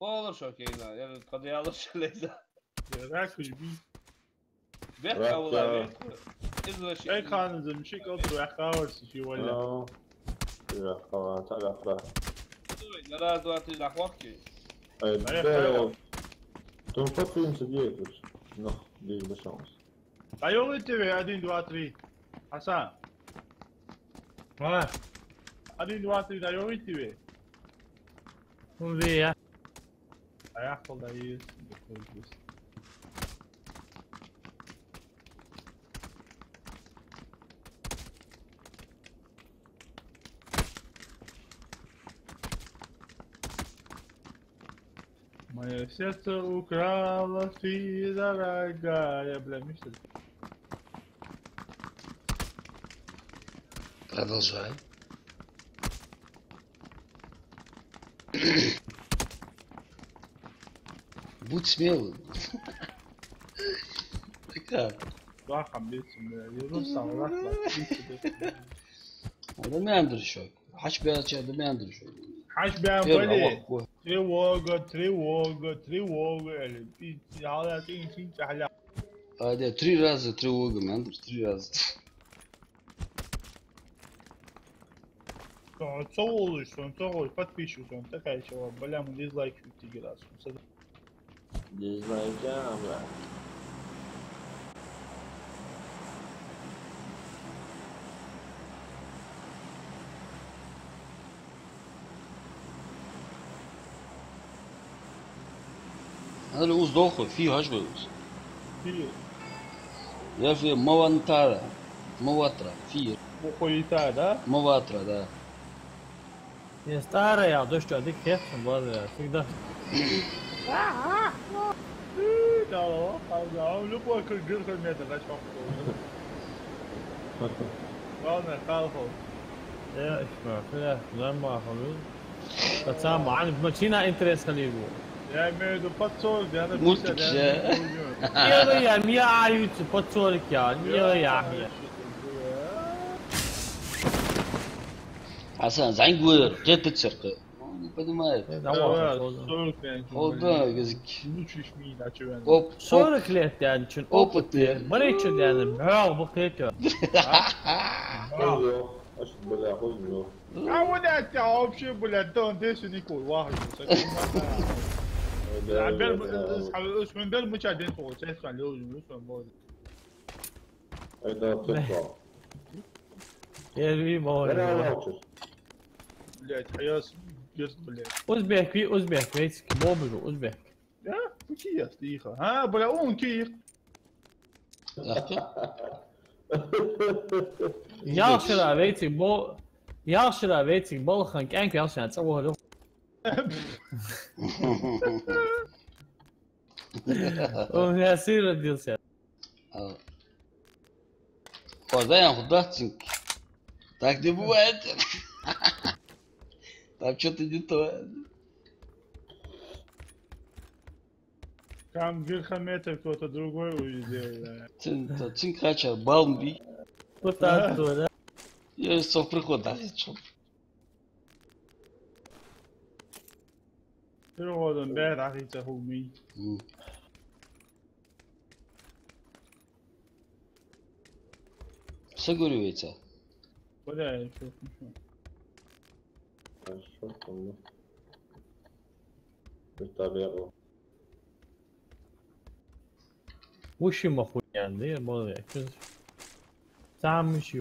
Olur şokeyna. Yani kadıyalı şöyleyse. راكش بي بيحكي والله إذا شيء. أي كان زمشي قطر وحكاورس شي ولا. يا خلاص تعال أخلاق. لا دلوقتي راح وقتي. تنفصل سديتش. نخ دي بشانس. أيوة أنت قاعدين دواتري. حسن. ها قاعدين دواتري أيوة أنت وين. وذي هيحصل ده إيه؟ Мое сердце украла ты, дорогая. Бля, Миша. Продолжай. Будь смелым. Ты как? Рахам бетsin bля. Yorulsam rahla. Adam yandırışıyor. Haç bir açı adam yandırışıyor. Haş ben Yok, böyle. Allah koy. Тревога. Bir hala için hala. Hadi 3 раза тревога, манdır 3 раза. Согласен, подписчиком, такая чего, бля, мы дизлайк тебе раз. Дизлайка, бля. هذا الأوز دوخه فيه هاش بوز. Фи, يا في موانتارا مواترا فيه хуета, да? مواترا да. Не старая, а дождь, а ты хефтом, ладно, всегда. Да, любой крылья метр, да, чё? Главное, халхо. يا اسمع كده زي ما خلوه تسامع عن بمشينا انترست خليجو Я имею в виду подсол, я на Мультик же. يا ميا عيوت بطولك يا Hasan sen gör, jet çırpı. Не понимает. Oldu gözük. Лучше шми, да, чё я. Оп, 40 лет يعني شن опыт. مريتش يعني بهاو بقيته Хуй, аж, бля, хуй. А вот это вообще, блядь, да, он здесь не кул, вахи. من بين المشاهدين فوق تسمع لو يسمع بود Это цикл. يا بي Бля, مول молчишь. блядь حياس جس блядь أوزبك في أوزبك ويتسك بوبلو أوزبك да какие стиха а бля он ких ياشرا ويتسك بو ياشرا ويتسك بولخن كأنك ياشرا تسوه له ويصير الديلسات Подаем художник. Так не бывает. Там что-то не то. там верхометр кто-то другой увидел Цинкача, Балмби. Вот так то, да? Я из прихода. переводом бер ахица хуми Все говорю, Витя. бля что Хорошо, помню. Представляю. وش مخويان دي الموضوع تعمل شو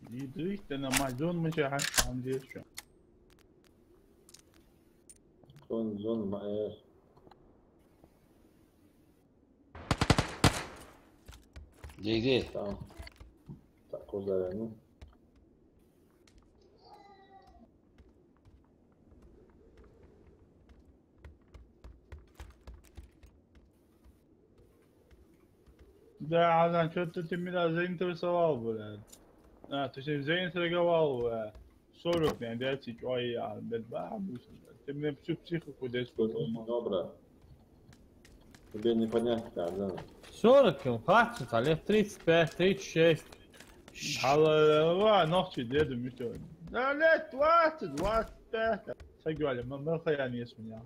يدريك انا معجون مش عم دير شو Зон, маэш. Где? Там. Так, куда, ну. да Азан что-то ты меня заинтересовал блядь ты же заинтриговал 40 не дайте ой я бедба ты мне всю психику здесь Добро. Тебе не понять, да? 40 يوم خاطر عليه 35 36 هلا نحكي ديدو مشتو لا لا واحد سجوا على ما خياني اسمي يا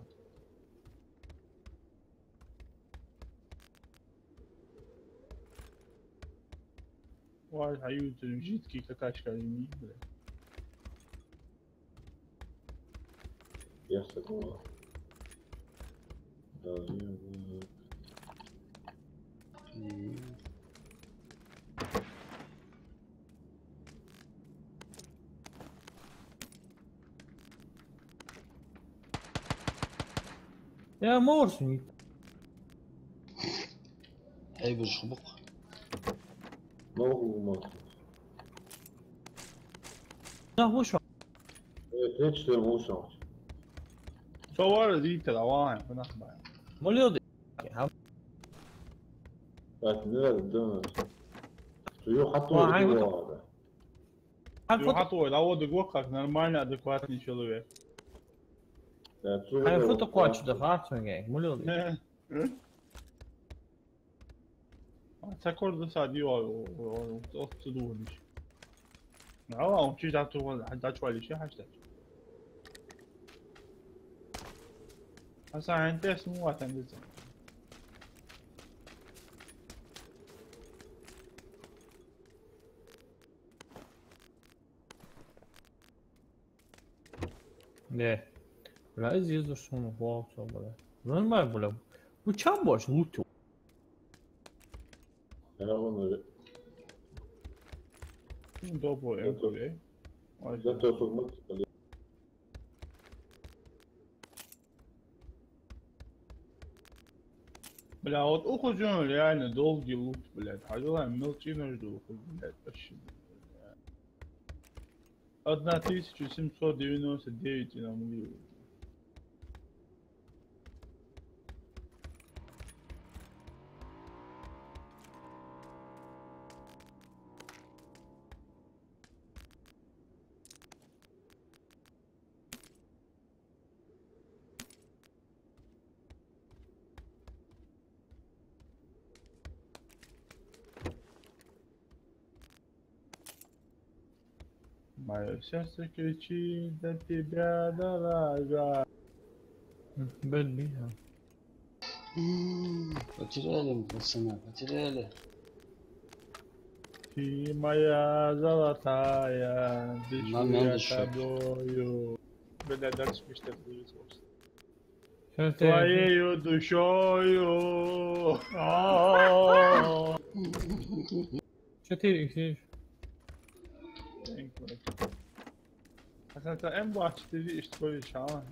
واحد حيوت جيت كي كاكاش كاريني Я согласен. Да, يا مورسني Ey bir çubuk. Много. لا وش 3-4 ушел. صور دي تلوان فنخبع مولود لكن لا قدام شو حطوا هاي هذا حطوا العوض جوكك نورمально адекватный человек. هاي فوتو كوتش دفعت من مولود تاكل ده سادي و تدونش عوا تجي تعطوا حد شوي شيء حاجة هسا انت اسمه واتنزل Ne? Bля, izjeżdżasz są chłopca, bля. Normalnie, bля. Bu çam boş, lutu. انا اظن دوبو ايه لا توصل مكتب бля вот уходим реально долгий лут блядь ходила мелчина жду блядь вообще 1799 на мою. Мое сердце кричит до тебя, дорога. Бедбиха. Потеряли мы пацана, потеряли. Ты моя золотая, дышу я тобою. Бля, дальше мечта твоею душою. 4 x. Hasan sen en bahçede işte böyle şahan.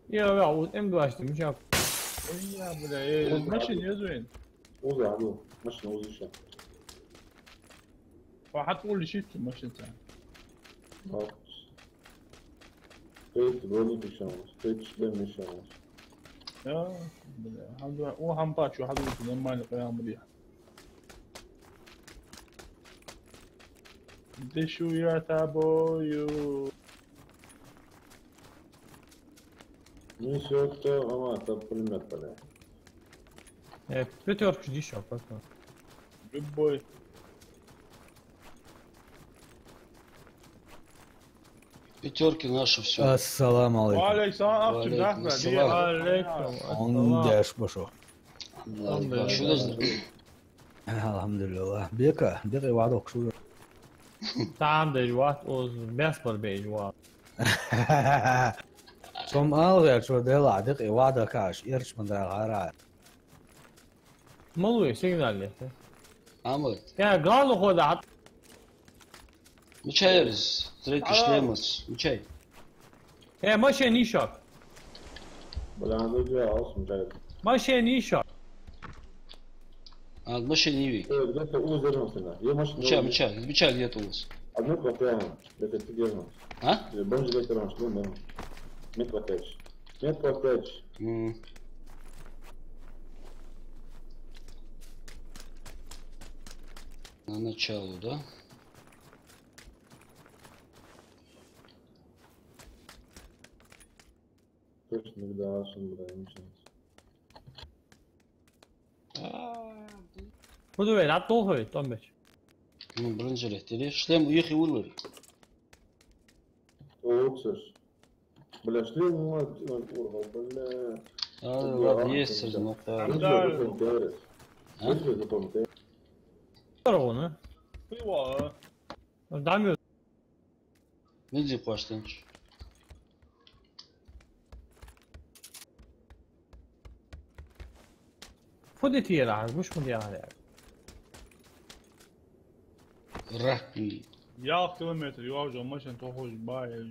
Ya o en başta mı yap? Ya böyle ماشي يزوين. اوزع علوم ماشي اوزع الشام. وحتقول لي شيء ماشي انت. ستريت بولي في الشام ستريت شلم من الشام. يا الحمد لله هو هم باتشو حضرتك لما القيام مليح. Дышу я тобою. Несет автомата пулемет, бля. Пятерку еще пока. Любой. Пятерки наши все. Ассаламу алейкум. Алейкум Алейкум. Он деш бошо. Şurada Elhamdülillah. Beka, beka vado kşu. Tam da juat o bespar be juat. Som alver şu dela dik vado kaş irç mandra gara. Malu signal ya. Ahmet. Ya galı koda. Bir çay yeriz. Direkt işleyemez. Bir çay. Ya maşe nişak. بلا عنده جاي اصلا جاي. Maşe nişak. А, машине не видно. где-то اوزر مثلا يا مش Бычак где-то у вас. одну квартиру это тигерно. А? Бомж ветеран что мы метр 5. Метр 5. На начало, да? Точно, да, ничего. Budu ver at doğru Tombeş. Birinci rehteri. Шлем уехай вырвали. Оуксер. Бля, что ему урвал, бля. Ладно, есть нокта. Onu. Kıyva. Damıyor. Ne diye başlamış? Fudit يلعب مش مديار يعني. Rahbi. Ya kilometre yavaş maşın tohuş bayağı.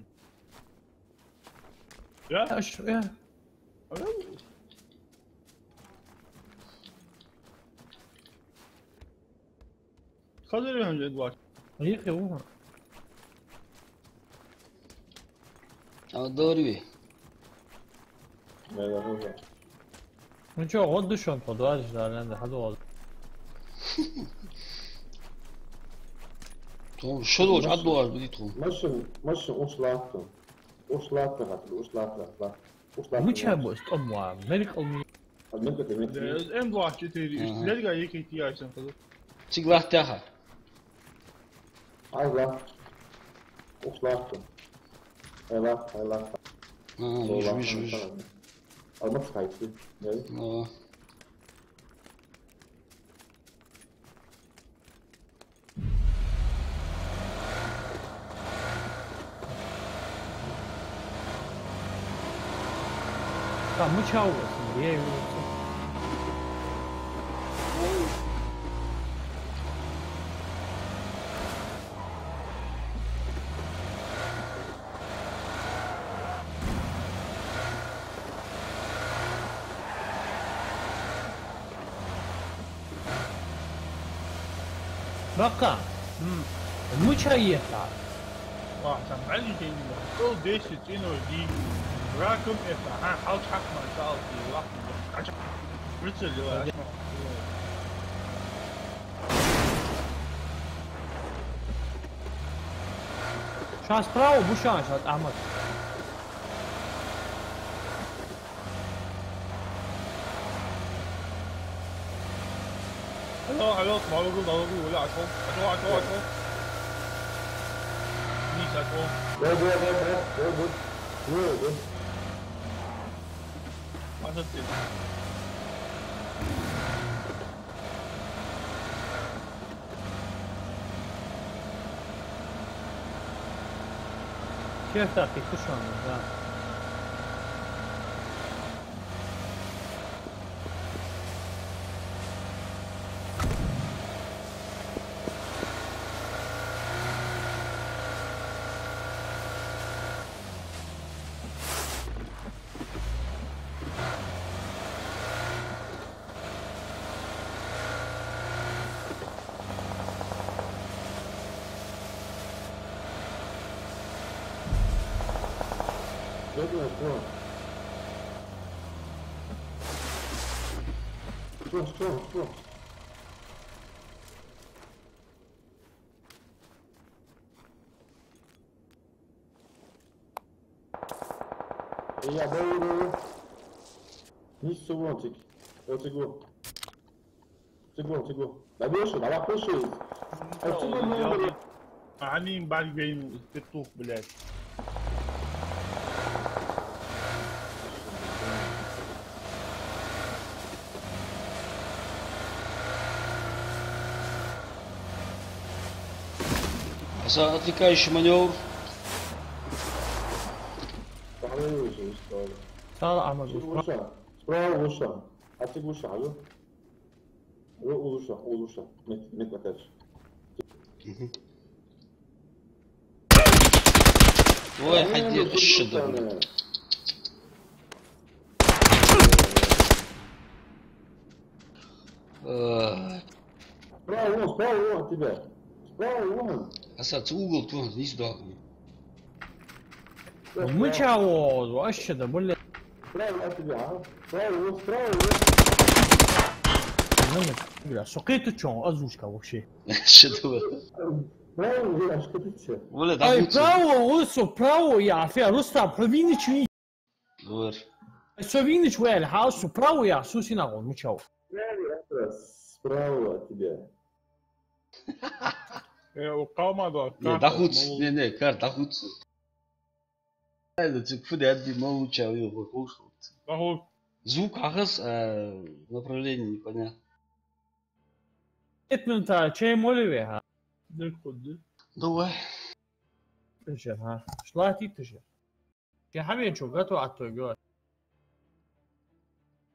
Ya? Şu ya. Öyle mi? Kaç lira önce var? Yıkı bu. А, Дорви. Ну чё, отдышь он подвалишь, да, надо ходил. Что думаешь, отдуваш, буди ту. Машин ушлату. Ушлату, ушлату. Мыча бос, омва, medical me. M24 işçiler yek ihtiyaçın kızı. Çıglах тяха. Ayla. Ушлату. Ayla. Вижу. Almak kayıtlı. Да, мыча у вас, я его... Baka, mыча ехал. سامعني تاني بقول ديش تينو دي راكم ها حاول تحكم ان شاء الله في واحد عشان رتل Сейчас справа бушаш от Ахмад. Алло, смотрю,我俩冲，你先冲。马上进。كيف تعطيك شلون ده؟ Что? Я говорю, не сувончик. Вот تقول ببيش على كل شيء عنين بعد جايين تطوف بلاد Отвлекающий маневр. Справа лучше. А ты лучше, алло? Лучше. Нет, опять же. Ой, ходи, шедевр. Справа от тебя. Справа. Асад, угол твой, не сюда. Мы чего? Вообще да, блин. Справа от тебя, Справа. Бля, шокейте чё, озвучка вообще. Шедевр. Право, а что ты че? Ай, право, я, фе, Рустам, провинич ми. Говор. Совинич вел, хаусу, право я, сусина он, мы чего? Справа от тебя. Не, дахуц, не, кар, дахуц. Это цикфу дядди молчал его, кушал. Звук ахас, направление непонятно. Это чей моливе, ха? Давай. تجر ها، شلاتي تجر. يا حبيبي شو قطعة الطيور.